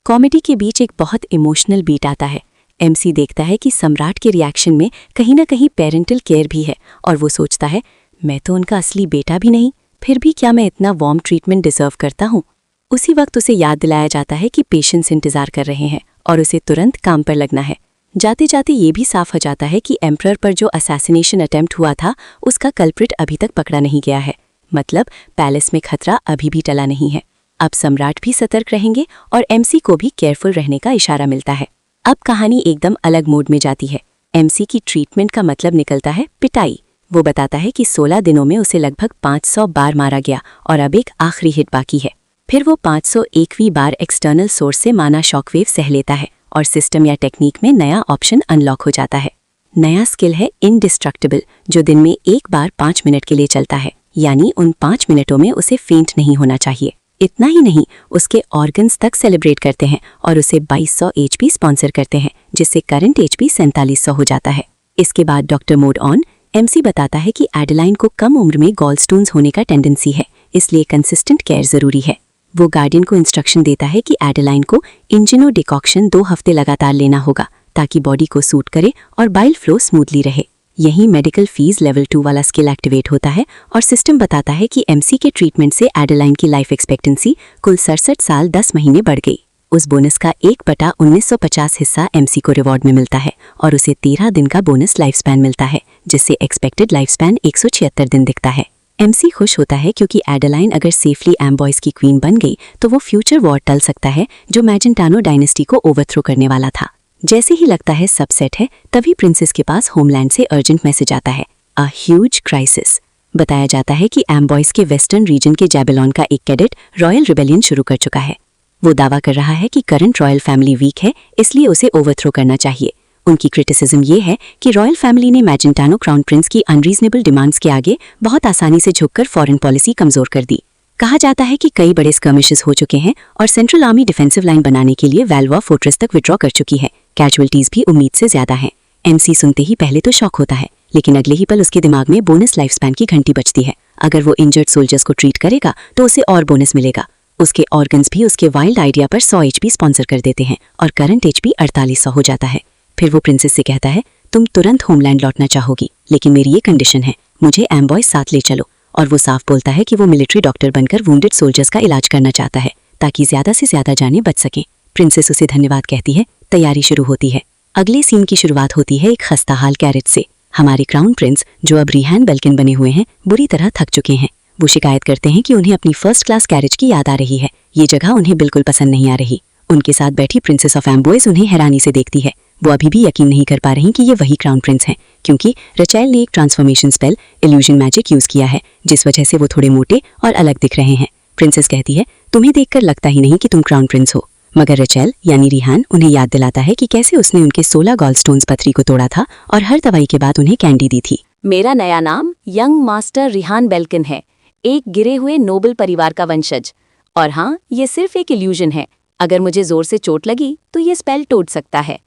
कॉमेडी के बीच एक बहुत इमोशनल बीट आता है। MC देखता है कि सम्राट के रिएक्शन में कहीं ना कहीं पेरेंटल केयर भी है और वो सोचता है, मैं तो उनका असली बेटा भी नहीं, फिर भी क्या मैं इतना वार्म ट्रीटमेंट डिजर्व करता हूँ। उसी वक्त उसे याद दिलाया जाता है कि पेशेंट्स इंतजार कर रहे हैं और उसे तुरंत काम पर लगना है। जाते जाते ये भी साफ हो जाता है कि एम्परर पर जो असैसिनेशन अटेम्प्ट हुआ था उसका कल्प्रिट अभी तक पकड़ा नहीं गया है। मतलब पैलेस में खतरा अभी भी टला नहीं है। अब सम्राट भी सतर्क रहेंगे और MC को भी केयरफुल रहने का इशारा मिलता है। अब कहानी एकदम अलग मोड में जाती है। एमसी की ट्रीटमेंट का मतलब निकलता है पिटाई। वो बताता है कि 16 दिनों में उसे लगभग 500 बार मारा गया और अब एक आखिरी हिट बाकी है। फिर वो 501वीं बार एक्सटर्नल सोर्स से माना शॉकवेव सह लेता है और सिस्टम या टेक्निक में नया ऑप्शन अनलॉक हो जाता है। नया स्किल है इनडिस्ट्रक्टिबल, जो दिन में एक बार 5 मिनट के लिए चलता है, यानी उन 5 मिनटों में उसे फेंट नहीं होना चाहिए। इतना ही नहीं, उसके ऑर्गन्स तक सेलिब्रेट करते हैं और उसे 2200 HP स्पॉन्सर करते हैं, जिससे करंट HP 4700 हो जाता है। इसके बाद डॉक्टर मोड ऑन एमसी बताता है कि एडेलाइन को कम उम्र में गॉलस्टोन्स होने का टेंडेंसी है, इसलिए कंसिस्टेंट केयर जरूरी है। वो गार्डियन को इंस्ट्रक्शन देता है कि एडेलाइन को इंजिनो डिकॉक्शन 2 हफ्ते लगातार लेना होगा ताकि बॉडी को सूट करे और बाइल फ्लो स्मूथली रहे। यही मेडिकल फीस लेवल 2 वाला स्किल एक्टिवेट होता है और सिस्टम बताता है कि एमसी के ट्रीटमेंट से एडेलाइन की लाइफ एक्सपेक्टेंसी कुल 67 साल 10 महीने बढ़ गई। उस बोनस का 1/1950 हिस्सा एमसी को रिवॉर्ड में मिलता है और उसे 13 दिन का बोनस लाइफ स्पैन मिलता है, जिससे एक्सपेक्टेड लाइफ स्पैन 176 दिन दिखता है। एमसी खुश होता है क्योंकि एडेलाइन अगर सेफली एम्बॉयज की क्वीन बन गई तो वो फ्यूचर वॉर टल सकता है जो मैजेंटानो डायनेस्टी को ओवरथ्रो करने वाला था। जैसे ही लगता है सब सेट है, तभी प्रिंसेस के पास होमलैंड से अर्जेंट मैसेज आता है, अ ह्यूज क्राइसिस। बताया जाता है कि एम्बॉयज के वेस्टर्न रीजन के जैबेलॉन का एक कैडेट रॉयल रिबेलियन शुरू कर चुका है। वो दावा कर रहा है कि करंट रॉयल फैमिली वीक है, इसलिए उसे ओवरथ्रो करना चाहिए। उनकी क्रिटिसिज्म ये है कि रॉयल फैमिली ने मैजेंटानो क्राउन प्रिंस की अनरीजनेबल डिमांड्स के आगे बहुत आसानी से झुककर फॉरेन पॉलिसी कमजोर कर दी। कहा जाता है कि कई बड़े स्कर्मिशेस हो चुके हैं और सेंट्रल आर्मी डिफेंसिव लाइन बनाने के लिए वैल्वा फोर्ट्रेस तक विड्रॉ कर चुकी है। कैजुअल्टीज भी उम्मीद से ज्यादा हैं। एमसी सुनते ही पहले तो शॉक होता है, लेकिन अगले ही पल उसके दिमाग में बोनस लाइफ स्पैन की घंटी बजती है। अगर वो इंजर्ड सोल्जर्स को ट्रीट करेगा तो उसे और बोनस मिलेगा। उसके ऑर्गन्स भी उसके वाइल्ड आइडिया पर 100 HP स्पॉन्सर कर देते हैं और करंट HP 4800 हो जाता है। फिर वो प्रिंसेस से कहता है, तुम तुरंत होमलैंड लौटना चाहोगी, लेकिन मेरी ये कंडीशन है, मुझे एम्बॉयज साथ ले चलो। और वो साफ बोलता है कि वो मिलिट्री डॉक्टर बनकर वुंडेड सोल्जर्स का इलाज करना चाहता है ताकि ज्यादा से ज्यादा जानें बच सकें। प्रिंसेस उसे धन्यवाद कहती है। तैयारी शुरू होती है। अगले सीन की शुरुआत होती है एक खस्ताहाल कैरेट से। हमारे क्राउन प्रिंस, जो अब रिहान बेल्किन बने हुए हैं, बुरी तरह थक चुके हैं। वो शिकायत करते हैं कि उन्हें अपनी फर्स्ट क्लास कैरेज की याद आ रही है। ये जगह उन्हें बिल्कुल पसंद नहीं आ रही। उनके साथ बैठी प्रिंसेस ऑफ एम्बॉयज उन्हें हैरानी से देखती है। वो अभी भी यकीन नहीं कर पा रही कि ये वही क्राउन प्रिंस हैं, क्योंकि रचेल ने एक transformation spell illusion magic use किया है, जिस वजह से वो थोड़े मोटे और अलग दिख रहे हैं। प्रिंसेस कहती है, तुम्हें देखकर लगता ही नहीं कि तुम क्राउन प्रिंस हो। मगर रचेल यानी रिहान उन्हें याद दिलाता है कि कैसे उसने उनके 16 गॉलस्टोन्स पथरी को तोड़ा था और हर दवाई के बाद उन्हें कैंडी दी थी। मेरा नया नाम यंग मास्टर रिहान बेल्किन है, एक गिरे हुए नोबल परिवार का वंशज। और हाँ, ये सिर्फ एक इल्यूजन है। अगर मुझे जोर से चोट लगी तो ये स्पेल टूट सकता है।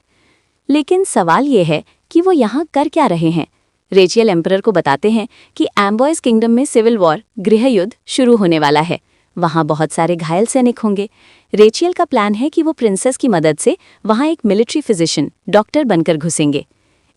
लेकिन सवाल ये है कि वो यहाँ कर क्या रहे हैं। रेचियल एम्परर को बताते हैं कि एम्बॉयज किंगडम में सिविल वॉर, गृह युद्ध शुरू होने वाला है। वहाँ बहुत सारे घायल सैनिक होंगे। रेचियल का प्लान है कि वो प्रिंसेस की मदद से वहाँ एक मिलिट्री फिजिशियन, डॉक्टर बनकर घुसेंगे।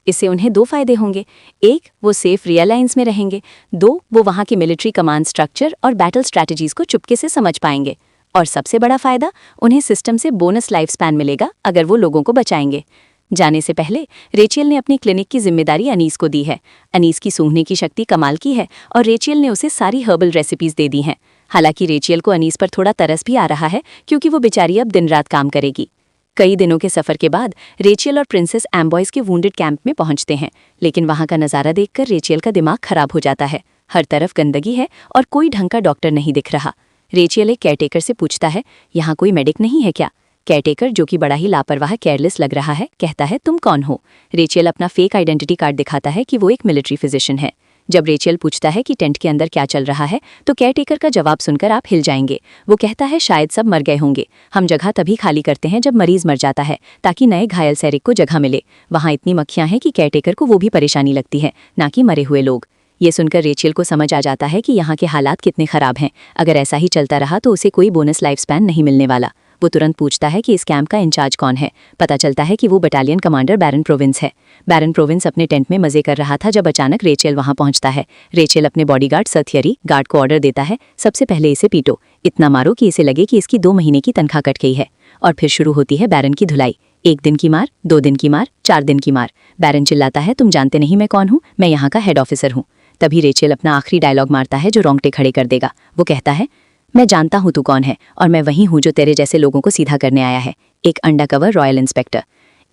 इससे उन्हें 2 फायदे होंगे। एक, वो सेफ रियलाइंस में रहेंगे। 2, वो वहाँ की मिलिट्री कमांड स्ट्रक्चर और बैटल स्ट्रैटेजीज को चुपके से समझ पाएंगे। और सबसे बड़ा फायदा, उन्हें सिस्टम से बोनस लाइफ स्पैन मिलेगा अगर वो लोगों को बचाएंगे। जाने से पहले रेचियल ने अपनी क्लिनिक की जिम्मेदारी अनीस को दी है। अनीस की सूंघने की शक्ति कमाल की है और रेचियल ने उसे सारी हर्बल रेसिपीज दे दी हैं। हालांकि रेचियल को अनीस पर थोड़ा तरस भी आ रहा है, क्योंकि वो बेचारी अब दिन रात काम करेगी। कई दिनों के सफर के बाद रेचियल और प्रिंसेस एम्बॉयज के वुंडेड कैंप में पहुंचते हैं, लेकिन वहां का नजारा देखकर रेचियल का दिमाग खराब हो जाता है। हर तरफ गंदगी है और कोई ढंग का डॉक्टर नहीं दिख रहा। रेचियल एक केयरटेकर से पूछता है, यहाँ कोई मेडिक नहीं है क्या? केयरटेकर, जो कि बड़ा ही लापरवाह केयरलेस लग रहा है, कहता है, तुम कौन हो? रेचियल अपना फेक आइडेंटिटी कार्ड दिखाता है कि वो एक मिलिट्री फिजिशियन है। जब रेचियल पूछता है कि टेंट के अंदर क्या चल रहा है, तो केयरटेकर का जवाब सुनकर आप हिल जाएंगे। वो कहता है, शायद सब मर गए होंगे। हम जगह तभी खाली करते हैं जब मरीज मर जाता है, ताकि नए घायल सैनिक को जगह मिले। वहाँ इतनी मक्खियां हैं कि केयरटेकर को वो भी परेशानी लगती है, ना कि मरे हुए लोग। ये सुनकर रेचियल को समझ आ जाता है कि यहाँ के हालात कितने खराब हैं। अगर ऐसा ही चलता रहा तो उसे कोई बोनस लाइफ स्पैन नहीं मिलने वाला। वो तुरंत पूछता है कि इस कैंप का इंचार्ज कौन है। पता चलता है कि वो बटालियन कमांडर बैरन प्रोविंस है। बैरन प्रोविंस अपने टेंट में मजे कर रहा था जब अचानक रेचियल वहां पहुंचता है। रेचियल अपने बॉडीगार्ड सर थियरी गार्ड को ऑर्डर देता है, सबसे पहले इसे पीटो, इतना मारो कि इसे लगे कि इसकी 2 महीने की तनख्वाह कट गई है। और फिर शुरू होती है बैरन की धुलाई। 1 दिन की मार, 2 दिन की मार, 4 दिन की मार। बैरन चिल्लाता है, तुम जानते नहीं मैं कौन हूँ? मैं यहाँ का हेड ऑफिसर हूँ। तभी रेचियल अपना आखिरी डायलॉग मारता है जो रोंगटे खड़े कर देगा। वो कहता है, मैं जानता हूँ तू कौन है और मैं वही हूँ जो तेरे जैसे लोगों को सीधा करने आया है, एक अंडरकवर रॉयल इंस्पेक्टर।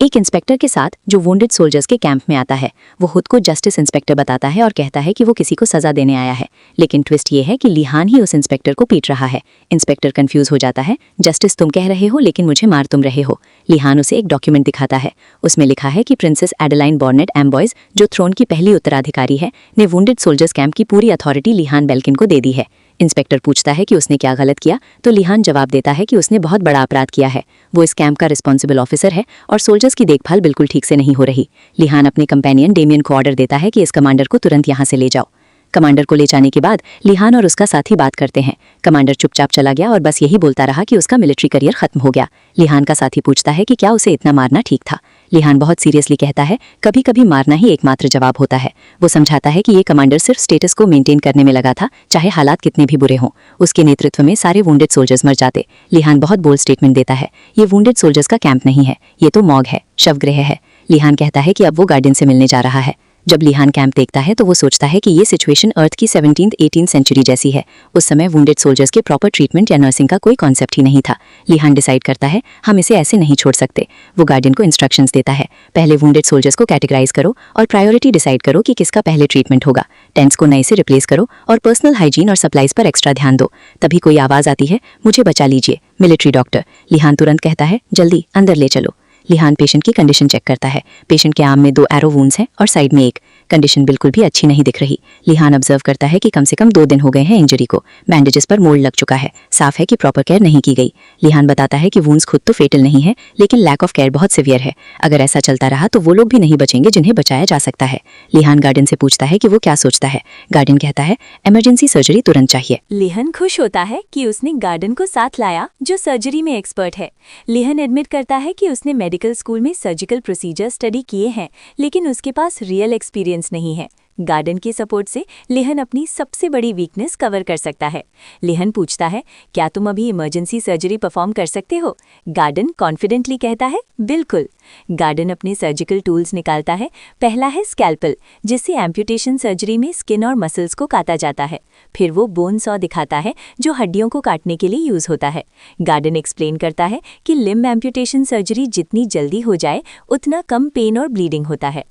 एक इंस्पेक्टर के साथ जो वुंडेड सोल्जर्स के कैंप में आता है। वो खुद को जस्टिस इंस्पेक्टर बताता है और कहता है कि वो किसी को सजा देने आया है, लेकिन ट्विस्ट ये है कि लिहान ही उस इंस्पेक्टर को पीट रहा है। इंस्पेक्टर कंफ्यूज हो जाता है, जस्टिस तुम कह रहे हो लेकिन मुझे मार तुम रहे हो। लिहान उसे एक डॉक्यूमेंट दिखाता है। उसमें लिखा है कि प्रिंसेस एडेलाइन बॉर्नेट एम्बॉयज, जो थ्रोन की पहली उत्तराधिकारी है, ने वुंडेड सोल्जर्स कैंप की पूरी अथॉरिटी लिहान बेल्किन को दे दी है। इंस्पेक्टर पूछता है कि उसने क्या गलत किया, तो लिहान जवाब देता है कि उसने बहुत बड़ा अपराध किया है। वो इस कैंप का रिस्पॉन्सिबल ऑफिसर है और सोल्जर्स की देखभाल बिल्कुल ठीक से नहीं हो रही। लिहान अपने कंपेनियन डेमियन को ऑर्डर देता है कि इस कमांडर को तुरंत यहाँ से ले जाओ। कमांडर को ले जाने के बाद लिहान और उसका साथी बात करते हैं। कमांडर चुपचाप चला गया और बस यही बोलता रहा कि उसका मिलिट्री करियर खत्म हो गया। लिहान का साथी पूछता है कि क्या उसे इतना मारना ठीक था। लिहान बहुत सीरियसली कहता है, कभी कभी मारना ही एकमात्र जवाब होता है। वो समझाता है कि ये कमांडर सिर्फ स्टेटस को मेंटेन करने में लगा था, चाहे हालात कितने भी बुरे हों। उसके नेतृत्व में सारे वुंडेड सोल्जर्स मर जाते। लिहान बहुत बोल्ड स्टेटमेंट देता है, ये वुंडेड सोल्जर्स का कैंप नहीं है, ये तो मॉग है, शवगृह है। लिहान कहता है कि अब वो गार्डियन से मिलने जा रहा है। जब लिहान कैंप देखता है तो वो सोचता है कि ये सिचुएशन अर्थ की 17th-18th सेंचुरी जैसी है। उस समय वुंडेड सोल्जर्स के प्रॉपर ट्रीटमेंट या नर्सिंग का कोई कॉन्सेप्ट ही नहीं था। लिहान डिसाइड करता है, हम इसे ऐसे नहीं छोड़ सकते। वो गार्डियन को इंस्ट्रक्शंस देता है, पहले वुंडेड सोल्जर्स को कैटेगराइज करो और प्रायोरिटी डिसाइड करो कि किसका पहले ट्रीटमेंट होगा। टेंट्स को नए से रिप्लेस करो और पर्सनल हाइजीन और सप्लाईज पर एक्स्ट्रा ध्यान दो। तभी कोई आवाज आती है, मुझे बचा लीजिए, मिलिट्री डॉक्टर। लिहान तुरंत कहता है, जल्दी अंदर ले चलो। लिहान पेशेंट की कंडीशन चेक करता है। पेशेंट के आर्म में 2 एरो वुंड्स हैं और साइड में एक। कंडीशन बिल्कुल भी अच्छी नहीं दिख रही। लिहान ऑब्जर्व करता है कि कम से कम 2 दिन हो गए हैं इंजरी को। बैंडेजेस पर मोल्ड लग चुका है। साफ है कि प्रॉपर केयर नहीं की गई। लिहान बताता है कि वुंड्स खुद तो फेटल नहीं है, लेकिन लैक ऑफ केयर बहुत सिवियर है। अगर ऐसा चलता रहा तो वो लोग भी नहीं बचेंगे जिन्हें बचाया जा सकता है। लिहान गार्डन से पूछता है कि वो क्या सोचता है। गार्डन कहता है, इमरजेंसी सर्जरी तुरंत चाहिए। लिहन खुश होता है कि उसने गार्डन को साथ लाया, जो सर्जरी में एक्सपर्ट है। लिहन एडमिट करता है कि उसने मेडिकल स्कूल में सर्जिकल प्रोसीजर स्टडी किए हैं, लेकिन उसके पास रियल एक्सपीरियंस नहीं है। गार्डन के सपोर्ट से लिहन अपनी सबसे बड़ी वीकनेस कवर कर सकता है। लिहन पूछता है, क्या तुम अभी इमरजेंसी सर्जरी परफॉर्म कर सकते हो? गार्डन कॉन्फिडेंटली कहता है, बिल्कुल। गार्डन अपने सर्जिकल टूल्स निकालता है। पहला है स्कैल्पल, जिससे एम्प्यूटेशन सर्जरी में स्किन और मसल्स को काटा जाता है। फिर वो बोन सॉ दिखाता है, जो हड्डियों को काटने के लिए यूज होता है। गार्डन एक्सप्लेन करता है कि लिम्ब एम्प्यूटेशन सर्जरी जितनी जल्दी हो जाए, उतना कम पेन और ब्लीडिंग होता है।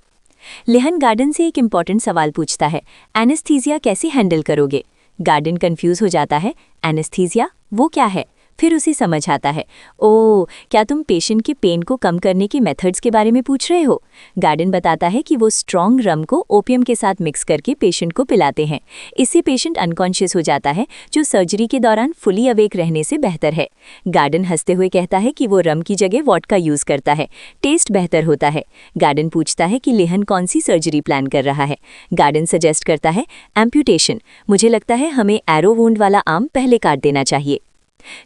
लिहन गार्डन से एक इम्पॉर्टेंट सवाल पूछता है, एनेस्थीसिया कैसे हैंडल करोगे? गार्डन कंफ्यूज हो जाता है, एनेस्थीसिया वो क्या है? फिर उसे समझ आता है, ओह, क्या तुम पेशेंट के पेन को कम करने के मेथड्स के बारे में पूछ रहे हो? गार्डन बताता है कि वो स्ट्रॉन्ग रम को ओपियम के साथ मिक्स करके पेशेंट को पिलाते हैं। इससे पेशेंट अनकॉन्शियस हो जाता है, जो सर्जरी के दौरान फुली अवेक रहने से बेहतर है। गार्डन हंसते हुए कहता है कि वो रम की जगह वॉडका यूज करता है, टेस्ट बेहतर होता है। गार्डन पूछता है कि लिहन कौन सी सर्जरी प्लान कर रहा है। गार्डन सजेस्ट करता है, एम्प्यूटेशन। मुझे लगता है हमें एरो वुंड वाला आर्म पहले काट देना चाहिए।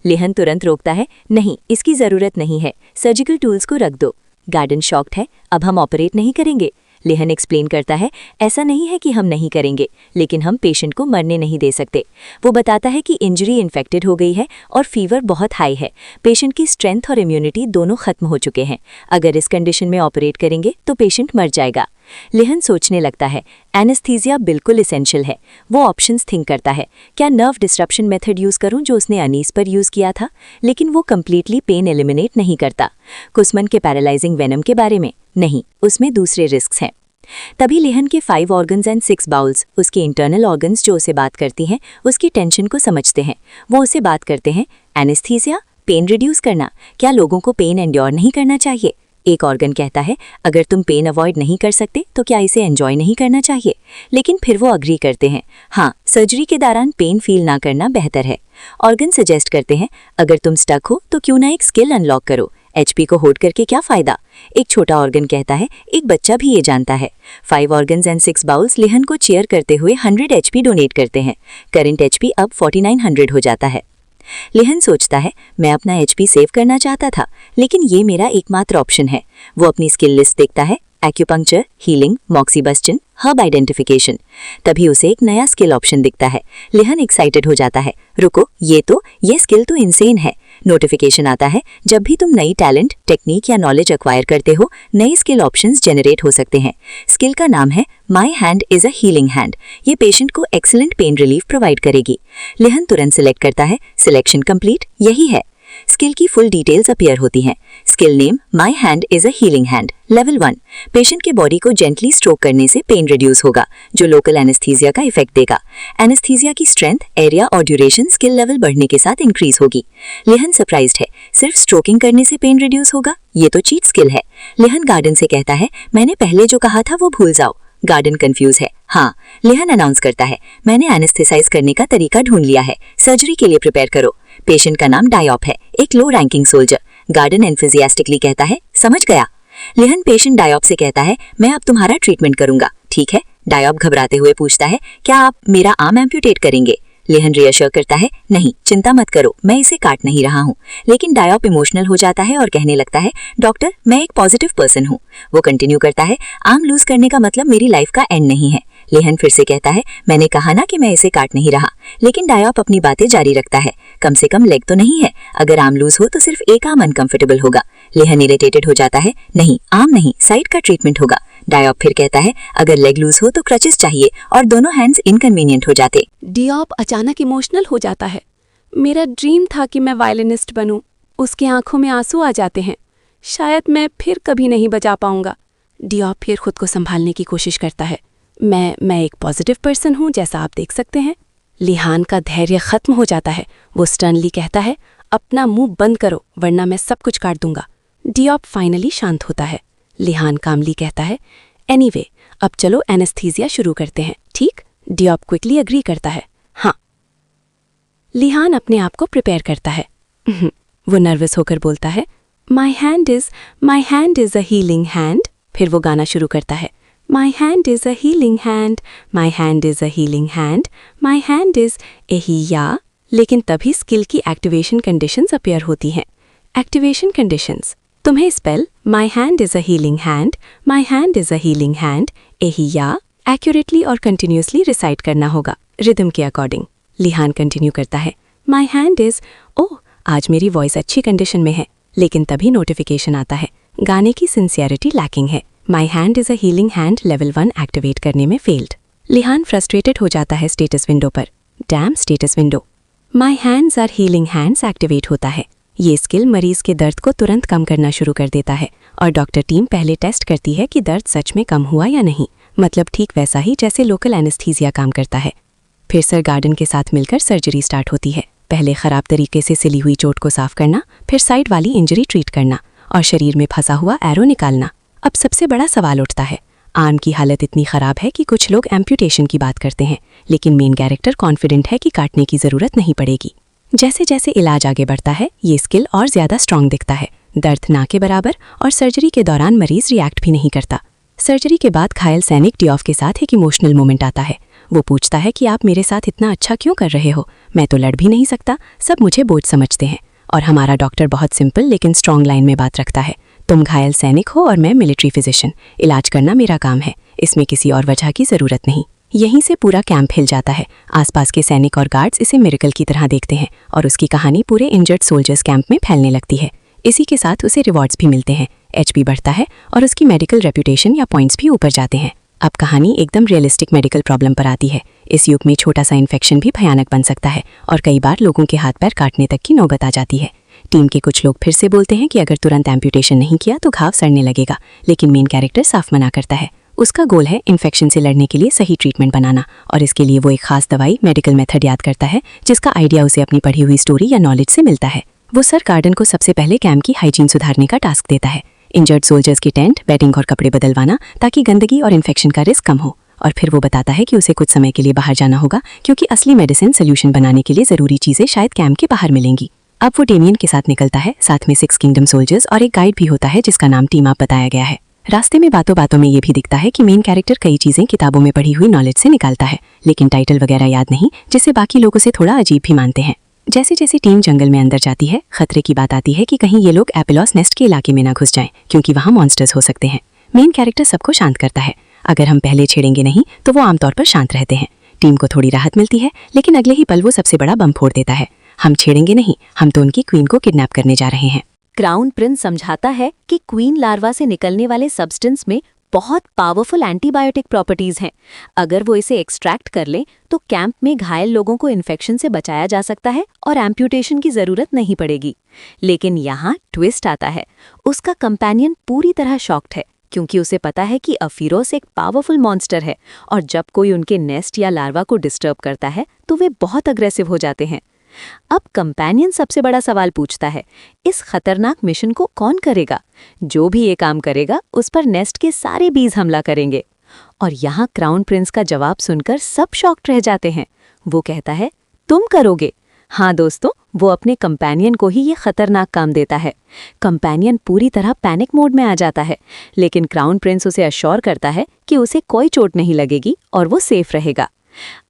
लिहन तुरंत रोकता है, नहीं, इसकी जरूरत नहीं है, सर्जिकल टूल्स को रख दो। गार्डन शॉक्ड है, अब हम ऑपरेट नहीं करेंगे। लिहन एक्सप्लेन करता है, ऐसा नहीं है कि हम नहीं करेंगे, लेकिन हम पेशेंट को मरने नहीं दे सकते। वो बताता है कि इंजरी इन्फेक्टेड हो गई है और फीवर बहुत हाई है। पेशेंट की स्ट्रेंथ और इम्यूनिटी दोनों खत्म हो चुके हैं। अगर इस कंडीशन में ऑपरेट करेंगे तो पेशेंट मर जाएगा। लिहन सोचने लगता है, एनेस्थीसिया बिल्कुल इसेंशियल है। वो ऑप्शंस थिंक करता है, क्या नर्व डिस्ट्रप्शन मेथड यूज करूं जो उसने अनीस पर यूज किया था? लेकिन वो कंप्लीटली पेन एलिमिनेट नहीं करता। कुस्मन के पैरालाइजिंग वेनम के बारे में नहीं, उसमें दूसरे रिस्क्स हैं। तभी लिहन के 5 ऑर्गन्स एंड 6 बाउल्स, उसके इंटरनल ऑर्गन्स जो उसे बात करती हैं, उसकी टेंशन को समझते हैं। वो उसे बात करते हैं, एनेस्थीसिया, पेन रिड्यूस करना, क्या लोगों को पेन एंड्योर नहीं करना चाहिए? एक ऑर्गन कहता है, अगर तुम पेन अवॉइड नहीं कर सकते तो क्या इसे एंजॉय नहीं करना चाहिए? लेकिन फिर वो अग्री करते हैं, हाँ, सर्जरी के दौरान पेन फील ना करना बेहतर है। ऑर्गन सजेस्ट करते हैं, अगर तुम स्टक हो तो क्यों ना एक स्किल अनलॉक करो, एचपी को होल्ड करके क्या फायदा? एक छोटा ऑर्गन कहता है, एक बच्चा भी ये जानता है। 5 ऑर्गन्स एंड 6 बाउल्स लिहन को चेयर करते हुए 100 एचपी डोनेट करते हैं। करंट एचपी अब 4900 हो जाता है। लिहन सोचता है, मैं अपना एचपी सेव करना चाहता था, लेकिन ये मेरा एकमात्र ऑप्शन है। वो अपनी स्किल लिस्ट देखता है, एक्यूपंक्चर, हीलिंग, मॉक्सीबस्टिन, हर्ब आइडेंटिफिकेशन। तभी उसे एक नया स्किल ऑप्शन दिखता है। लिहन एक्साइटेड हो जाता है, रुको, ये स्किल तो इनसेन है। नोटिफिकेशन आता है, जब भी तुम नई टैलेंट, टेक्निक या नॉलेज एक्वायर करते हो, नए स्किल ऑप्शंस जनरेट हो सकते हैं। स्किल का नाम है my hand is a healing hand. ये पेशेंट को एक्सीलेंट पेन रिलीफ प्रोवाइड करेगी। लिहन तुरंत सिलेक्ट करता है, सिलेक्शन कंप्लीट, यही है। स्किल की फुल डिटेल्स अपीयर होती हैं। Skill name my hand is a healing hand. Level 1, patient के बॉडी को जेंटली स्ट्रोक करने से पेन रिड्यूस होगा, जो लोकल एनेस्थीसिया का इफेक्ट देगा। एनेस्थीसिया की स्ट्रेंथ, एरिया और ड्यूरेशन स्किल लेवल बढ़ने के साथ इंक्रीज होगी। लिहन सरप्राइज्ड है, सिर्फ स्ट्रोकिंग करने से पेन रिड्यूस होगा? ये तो चीट स्किल है। लिहन गार्डन से कहता है, मैंने पहले जो कहा था वो भूल जाओ। गार्डन कंफ्यूज है। हाँ, लिहन अनाउंस करता है, मैंने एनेस्थेसाइज करने का तरीका ढूंढ लिया है, सर्जरी के लिए प्रिपेयर करो। पेशेंट का नाम डायॉप है, एक लो रैंकिंग सोल्जर। गार्डन एंथुसियास्टिकली कहता है, समझ गया। लिहन पेशेंट डायॉप से कहता है, मैं अब तुम्हारा ट्रीटमेंट करूंगा, ठीक है? डायॉप घबराते हुए पूछता है, क्या आप मेरा आर्म एम्प्यूटेट करेंगे? लिहन रियश्योर करता है, नहीं, चिंता मत करो, मैं इसे काट नहीं रहा हूँ। लेकिन डायॉप इमोशनल हो जाता है और कहने लगता है, डॉक्टर, मैं एक पॉजिटिव पर्सन हूँ। वो कंटिन्यू करता है, आर्म लूज करने का मतलब मेरी लाइफ का एंड नहीं है। लिहन फिर से कहता है, मैंने कहा ना कि मैं इसे काट नहीं रहा। लेकिन डायॉप अपनी बातें जारी रखता है, कम से कम लेग तो नहीं है, अगर आर्म लूज हो तो सिर्फ एक आर्म अनकंफर्टेबल होगा। लिहन इरिटेटेड हो जाता है, नहीं, आर्म नहीं, साइड का ट्रीटमेंट होगा। डायॉप फिर कहता है, अगर लेग लूज हो तो क्रचेस चाहिए और दोनों हैंड्स इनकन्वीनियंट हो जाते। डियॉप अचानक इमोशनल हो जाता है। मेरा ड्रीम था कि मैं वायलिनिस्ट बनूं। उसकी आंखों में आंसू आ जाते हैं। शायद मैं फिर कभी नहीं बजा पाऊंगा। डियॉप फिर खुद को संभालने की कोशिश करता है। मैं एक पॉजिटिव पर्सन हूं, जैसा आप देख सकते हैं। लिहान का धैर्य खत्म हो जाता है। वो स्टर्नली कहता है, अपना मुंह बंद करो वरना मैं सब कुछ काट दूंगा। डियॉप फाइनली शांत होता है। लिहान कामली कहता है, एनीवे, अब चलो एनेस्थीसिया शुरू करते हैं, ठीक? डियॉप क्विकली एग्री करता है, हाँ। लिहान अपने आप को प्रिपेयर करता है। वो नर्वस होकर बोलता है, my hand is a healing hand. फिर वो गाना शुरू करता है, my hand is a healing hand, my hand is a healing hand, my hand is एहिया। लेकिन तभी स्किल की एक्टिवेशन कंडीशंस अपीयर होती हैं। एक्टिवेशन कंडीशंस, तुम्हें spell my hand is a healing hand, my hand is a healing hand, एहिया accurately और continuously recite करना होगा, रिदम के अकॉर्डिंग। लिहान कंटिन्यू करता है, माई हैंड इज, ओह, आज मेरी वॉइस अच्छी कंडीशन में है। लेकिन तभी नोटिफिकेशन आता है, गाने की सिंसियरिटी लैकिंग है। My hand is a healing hand level 1 activate करने में फेल्ड। लिहान फ्रस्ट्रेटेड हो जाता है स्टेटस विंडो पर। Damn status window. My hands are healing hands activate होता है। ये स्किल मरीज के दर्द को तुरंत कम करना शुरू कर देता है और डॉक्टर टीम पहले टेस्ट करती है कि दर्द सच में कम हुआ या नहीं, मतलब ठीक वैसा ही जैसे लोकल एनेस्थीसिया काम करता है। फिर सर गार्डन के साथ मिलकर सर्जरी स्टार्ट होती है। पहले खराब तरीके से सिली हुई चोट को साफ करना, फिर साइड वाली इंजरी ट्रीट करना और शरीर में फंसा हुआ एरो निकालना। अब सबसे बड़ा सवाल उठता है, आर्म की हालत इतनी खराब है कि कुछ लोग एम्प्यूटेशन की बात करते हैं, लेकिन मेन कैरेक्टर कॉन्फिडेंट है कि काटने की जरूरत नहीं पड़ेगी। जैसे जैसे इलाज आगे बढ़ता है, ये स्किल और ज्यादा स्ट्रांग दिखता है। दर्द ना के बराबर और सर्जरी के दौरान मरीज रिएक्ट भी नहीं करता। सर्जरी के बाद घायल सैनिक डियॉफ के साथ एक इमोशनल मोमेंट आता है। वो पूछता है कि आप मेरे साथ इतना अच्छा क्यों कर रहे हो? मैं तो लड़ भी नहीं सकता, सब मुझे बोझ समझते हैं। और हमारा डॉक्टर बहुत सिंपल लेकिन स्ट्रांग लाइन में बात रखता है, तुम घायल सैनिक हो और मैं मिलिट्री फिजिशियन, इलाज करना मेरा काम है, इसमें किसी और वजह की जरूरत नहीं। यहीं से पूरा कैंप हिल जाता है। आसपास के सैनिक और गार्ड्स इसे मिरेकल की तरह देखते हैं और उसकी कहानी पूरे इंजर्ड सोल्जर्स कैंप में फैलने लगती है। इसी के साथ उसे रिवॉर्ड्स भी मिलते हैं, एचपी बढ़ता है और उसकी मेडिकल रेपुटेशन या पॉइंट्स भी ऊपर जाते हैं। अब कहानी एकदम रियलिस्टिक मेडिकल प्रॉब्लम पर आती है। इस युग में छोटा सा इन्फेक्शन भी भयानक बन सकता है और कई बार लोगों के हाथ पैर काटने तक की नौबत आ जाती है। टीम के कुछ लोग फिर से बोलते हैं कि अगर तुरंत एम्प्यूटेशन नहीं किया तो घाव सड़ने लगेगा, लेकिन मेन कैरेक्टर साफ मना करता है। उसका गोल है इन्फेक्शन से लड़ने के लिए सही ट्रीटमेंट बनाना और इसके लिए वो एक खास दवाई, मेडिकल मेथड याद करता है जिसका आइडिया उसे अपनी पढ़ी हुई स्टोरी या नॉलेज से मिलता है। वो सर गार्डन को सबसे पहले कैंप की हाइजीन सुधारने का टास्क देता है। इंजर्ड सोल्जर्स की टेंट, बेडिंग और कपड़े बदलवाना ताकि गंदगी और इन्फेक्शन का रिस्क कम हो। और फिर वो बताता है कि उसे कुछ समय के लिए बाहर जाना होगा क्योंकि असली मेडिसिन सोल्यूशन बनाने के लिए जरूरी चीजें शायद कैंप के बाहर मिलेंगी। अब वो डेमियन के साथ निकलता है, साथ में 6 किंगडम सोल्जर्स और एक गाइड भी होता है जिसका नाम टीम आप बताया गया है। रास्ते में बातों बातों में ये भी दिखता है कि मेन कैरेक्टर कई चीजें किताबों में पढ़ी हुई नॉलेज से निकालता है, लेकिन टाइटल वगैरह याद नहीं, जिससे बाकी लोग उसे थोड़ा अजीब भी मानते हैं। जैसे जैसे टीम जंगल में अंदर जाती है, खतरे की बात आती है कि कहीं ये लोग एपिलॉस नेस्ट के इलाके में ना घुस जाएं, क्योंकि वहाँ मॉन्स्टर्स हो सकते हैं। मेन कैरेक्टर सबको शांत करता है, अगर हम पहले छेड़ेंगे नहीं तो वो आमतौर पर शांत रहते हैं। टीम को थोड़ी राहत मिलती है, लेकिन अगले ही पल वो सबसे बड़ा बम फोड़ देता है। हम छेड़ेंगे नहीं, हम तो उनकी क्वीन को किडनैप करने जा रहे हैं। क्राउन प्रिंस समझाता है कि क्वीन लार्वा से निकलने वाले सब्सटेंस में बहुत पावरफुल एंटीबायोटिक प्रॉपर्टीज हैं। अगर वो इसे एक्सट्रैक्ट कर लें तो कैंप में घायल लोगों को इन्फेक्शन से बचाया जा सकता है और एम्प्यूटेशन की जरूरत नहीं पड़ेगी। लेकिन यहाँ ट्विस्ट आता है। उसका कंपेनियन पूरी तरह शॉक्ड है, क्योंकि उसे पता है कि अफीरोस एक पावरफुल मॉन्स्टर है और जब कोई उनके नेस्ट या लार्वा को डिस्टर्ब करता है तो वे बहुत अग्रेसिव हो जाते हैं। अब कंपेनियन सबसे बड़ा सवाल पूछता है, इस खतरनाक मिशन को कौन करेगा? जो भी ये काम करेगा उस पर नेस्ट के सारे बीज हमला करेंगे। और यहाँ क्राउन प्रिंस का जवाब सुनकर सब शॉक्ड रह जाते हैं। वो कहता है, तुम करोगे? हाँ दोस्तों, वो अपने कंपेनियन को ही ये खतरनाक काम देता है। कंपेनियन पूरी तरह पैनिक मोड में आ जाता है, लेकिन क्राउन प्रिंस उसे अश्योर करता है कि उसे कोई चोट नहीं लगेगी और वो सेफ रहेगा।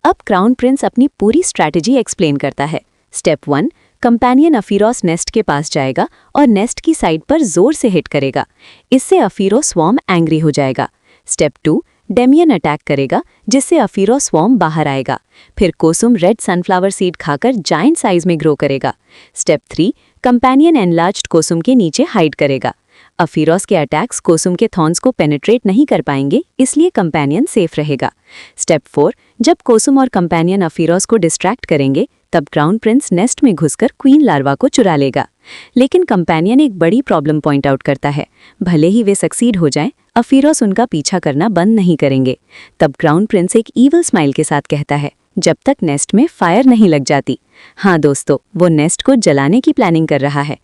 अब क्राउन प्रिंस अपनी पूरी स्ट्रैटेजी एक्सप्लेन करता है। स्टेप 1, कंपेनियन अफीरोस नेस्ट के पास जाएगा और नेस्ट की साइड पर जोर से हिट करेगा। इससे अफीरो स्वॉर्म एंग्री हो जाएगा। स्टेप 2, डेमियन अटैक करेगा, जिससे अफीरो स्वॉर्म बाहर आएगा। फिर कोसुम रेड सनफ्लावर सीड खाकर जायंट साइज में ग्रो करेगा। स्टेप 3, कंपेनियन एनलार्ज्ड कोसुम के नीचे हाइड करेगा। अफीरोस के अटैक्स कोसुम के थॉर्न्स को पेनिट्रेट नहीं कर पाएंगे, इसलिए कंपेनियन सेफ रहेगा। स्टेप 4, जब कोसुम और कंपेनियन अफीरोस को डिस्ट्रैक्ट करेंगे तब क्राउन प्रिंस नेस्ट में घुसकर क्वीन लार्वा को चुरा लेगा। लेकिन कंपेनियन एक बड़ी प्रॉब्लम पॉइंट आउट करता है। भले ही वे सक्सीड हो जाएं, अफीरोस उनका पीछा करना बंद नहीं करेंगे। तब क्राउन प्रिंस एक ईवल स्माइल के साथ कहता है, जब तक नेस्ट में फायर नहीं लग जाती। हाँ दोस्तों, वो नेस्ट को जलाने की प्लानिंग कर रहा है।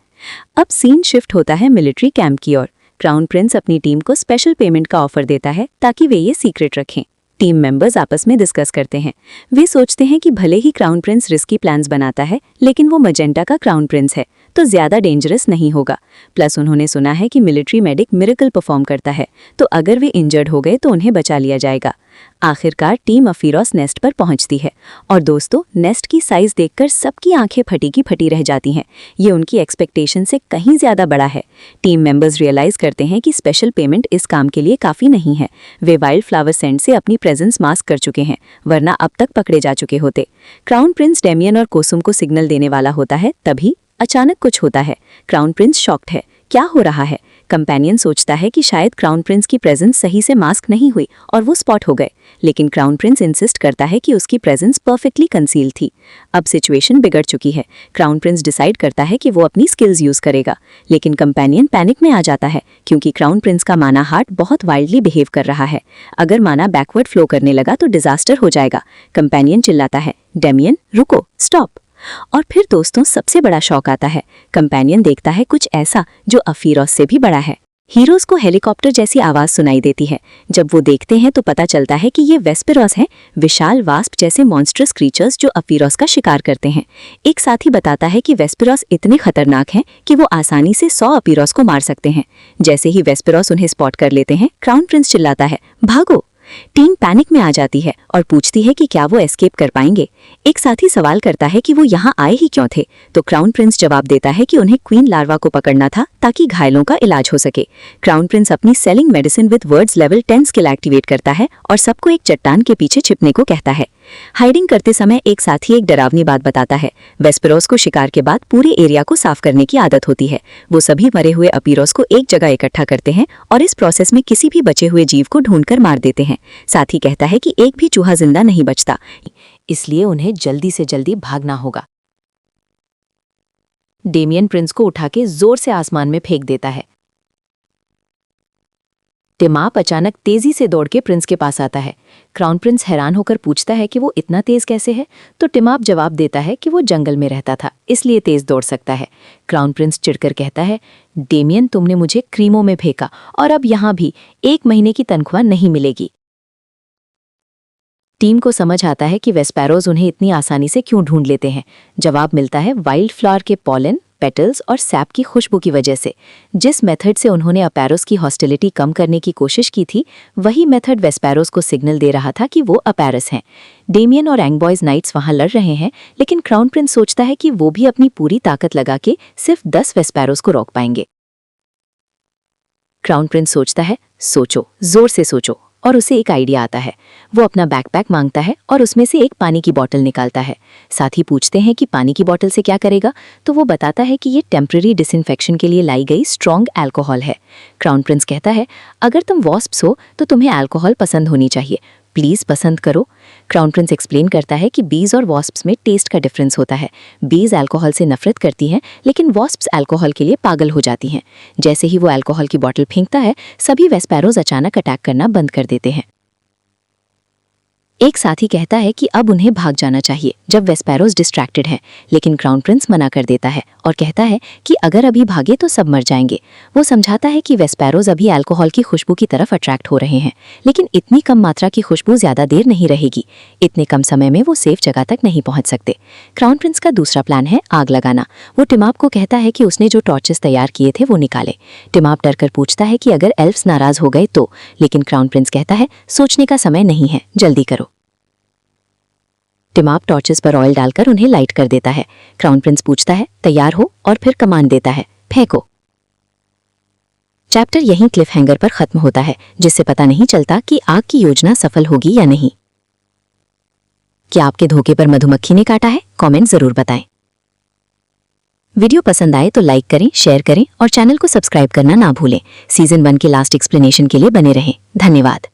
अब सीन शिफ्ट होता है मिलिट्री कैंप की ओर। क्राउन प्रिंस अपनी टीम को स्पेशल पेमेंट का ऑफर देता है ताकि वे ये सीक्रेट रखें। टीम मेंबर्स आपस में डिस्कस करते हैं। वे सोचते हैं कि भले ही क्राउन प्रिंस रिस्की प्लान्स बनाता है, लेकिन वो मजेंटा का क्राउन प्रिंस है तो ज्यादा डेंजरस नहीं होगा। प्लस उन्होंने सुना है कि मिलिट्री मेडिक मिरेकल परफॉर्म करता है, तो अगर वे इंजर्ड हो गए तो उन्हें बचा लिया जाएगा। आखिरकार टीम अफीरोस नेस्ट पर पहुंचती है और दोस्तों, नेस्ट की साइज देखकर सबकी आंखें फटी की फटी रह जाती हैं। ये उनकी एक्सपेक्टेशन से कहीं ज्यादा बड़ा है। टीम मेंबर्स रियलाइज करते हैं कि स्पेशल पेमेंट इस काम के लिए काफी नहीं है। वे वाइल्ड फ्लावर सेंट से अपनी प्रेजेंस मास्क कर चुके हैं, वरना अब तक पकड़े जा चुके होते। क्राउन प्रिंस डेमियन और कोसुम को सिग्नल देने वाला होता है, तभी अचानक कुछ होता है। क्राउन प्रिंस शॉक्ड है। क्या हो रहा है? कंपेनियन सोचता है कि शायद क्राउन प्रिंस की प्रेजेंस सही से मास्क नहीं हुई और वो स्पॉट हो गए, लेकिन क्राउन प्रिंस इंसिस्ट करता है कि उसकी प्रेजेंस परफेक्टली कंसील थी। अब सिचुएशन बिगड़ चुकी है। क्राउन प्रिंस डिसाइड करता है कि वो अपनी स्किल्स यूज करेगा, लेकिन कंपेनियन पैनिक में आ जाता है क्योंकि क्राउन प्रिंस का माना हार्ट बहुत वाइल्डली बिहेव कर रहा है। अगर माना बैकवर्ड फ्लो करने लगा तो डिजास्टर हो जाएगा। कंपेनियन चिल्लाता है, डेमियन रुको, स्टॉप। और फिर दोस्तों, सबसे बड़ा शॉक आता है। कंपेनियन देखता है कुछ ऐसा जो अफीरोस से भी बड़ा है। हीरोज को हेलीकॉप्टर जैसी आवाज सुनाई देती है। जब वो देखते हैं तो पता चलता है कि ये वेस्पेरोस हैं, विशाल वास्प जैसे मॉन्स्ट्रस क्रीचर्स जो अफीरोस का शिकार करते हैं। एक साथी बताता है कि वेस्पेरोस इतने खतरनाक हैं कि वो आसानी से 100 अफीरोस को मार सकते हैं। जैसे ही वेस्पेरोस उन्हें स्पॉट कर लेते हैं, क्राउन प्रिंस चिल्लाता है, भागो। टीम पैनिक में आ जाती है और पूछती है कि क्या वो एस्केप कर पाएंगे। एक साथी सवाल करता है कि वो यहाँ आए ही क्यों थे, तो क्राउन प्रिंस जवाब देता है कि उन्हें क्वीन लार्वा को पकड़ना था ताकि घायलों का इलाज हो सके। क्राउन प्रिंस अपनी selling medicine with words level 10 skill activate करता है और सबको एक चट्टान के पीछे छिपने को कहता है। हाइडिंग करते समय एक साथी एक डरावनी बात बताता है। वेस्पेरोस को शिकार के बाद पूरे एरिया को साफ करने की आदत होती है। वो सभी मरे हुए अफीरोस को एक जगह इकट्ठा करते हैं और इस प्रोसेस में किसी भी बचे हुए जीव को ढूंढकर मार देते हैं। साथी कहता है कि एक भी चूहा जिंदा नहीं बचता, इसलिए उन्हें जल्दी से जल्दी भागना होगा। डेमियन प्रिंस को उठा के जोर से आसमान में फेंक देता है। टिमाप अचानक तेजी से दौड़ के प्रिंस के पास आता है। क्राउन प्रिंस हैरान होकर पूछता है कि वो इतना तेज कैसे है, तो टिमाप जवाब देता है कि वो जंगल में रहता था, इसलिए तेज दौड़ सकता है। क्राउन प्रिंस चिढ़कर कहता है, डेमियन तुमने मुझे क्रीमों में फेंका और अब यहाँ भी 1 महीने की तनख्वाह नहीं मिलेगी। टीम को समझ आता है कि वेस्पेरोस उन्हें इतनी आसानी से क्यों ढूंढ लेते हैं। जवाब मिलता है वाइल्ड फ्लावर के पॉलन, पेटल्स और सैप की खुशबू की वजह से। जिस मेथड से उन्होंने अपैरोस की हॉस्टिलिटी कम करने की कोशिश की थी, वही मेथड वेस्पेरोस को सिग्नल दे रहा था कि वो अपैरस हैं। डेमियन और एंगबॉयज नाइट्स वहां लड़ रहे हैं, लेकिन क्राउन प्रिंस सोचता है कि वो भी अपनी पूरी ताकत लगा के सिर्फ 10 वेस्पेरोस को रोक पाएंगे। क्राउन प्रिंस सोचता है, सोचो, जोर से सोचो, और उसे एक आइडिया आता है। वो अपना बैकपैक मांगता है और उसमें से एक पानी की बोतल निकालता है। साथी पूछते हैं कि पानी की बोतल से क्या करेगा, तो वो बताता है कि ये टेम्पररी डिसइंफेक्शन के लिए लाई गई स्ट्रॉन्ग अल्कोहल है। क्राउन प्रिंस कहता है, अगर तुम वॉस्प्स हो तो तुम्हें अल्कोहल पसंद होनी चाहिए, प्लीज पसंद करो। क्राउन प्रिंस एक्सप्लेन करता है कि बीज और वॉस्प्स में टेस्ट का डिफरेंस होता है। बीज अल्कोहल से नफरत करती हैं, लेकिन वॉस्प्स अल्कोहल के लिए पागल हो जाती हैं। जैसे ही वो अल्कोहल की बॉटल फेंकता है, सभी वेस्पैरोज अचानक अटैक करना बंद कर देते हैं। एक साथी कहता है कि अब उन्हें भाग जाना चाहिए जब वेस्पैरोज डिस्ट्रैक्टेड हैं, लेकिन क्राउन प्रिंस मना कर देता है और कहता है कि अगर अभी भागे तो सब मर जाएंगे। वो समझाता है कि वेस्पैरोज अभी अल्कोहल की खुशबू की तरफ अट्रैक्ट हो रहे हैं, लेकिन इतनी कम मात्रा की खुशबू ज्यादा देर नहीं रहेगी। इतने कम समय में वो सेफ जगह तक नहीं पहुंच सकते। क्राउन प्रिंस का दूसरा प्लान है आग लगाना। वो टिमाप को कहता है कि उसने जो टॉर्चेस तैयार किए थे वो निकाले। टिमाप डरकर पूछता है कि अगर एल्फ्स नाराज हो गए तो, लेकिन क्राउन प्रिंस कहता है सोचने का समय नहीं है, जल्दी करो। टिमाप टॉर्चेस पर ऑयल डालकर उन्हें लाइट कर देता है। क्राउन प्रिंस पूछता है तैयार हो, और फिर कमांड देता है फेंको। चैप्टर यहीं क्लिफ हैंगर पर खत्म होता है, जिससे पता नहीं चलता कि आग की योजना सफल होगी या नहीं। क्या आपके धोखे पर मधुमक्खी ने काटा है? कमेंट जरूर बताएं। वीडियो पसंद आए तो लाइक करें, शेयर करें और चैनल को सब्सक्राइब करना ना भूलें। सीजन 1 के लास्ट एक्सप्लेनेशन के लिए बने रहें। धन्यवाद।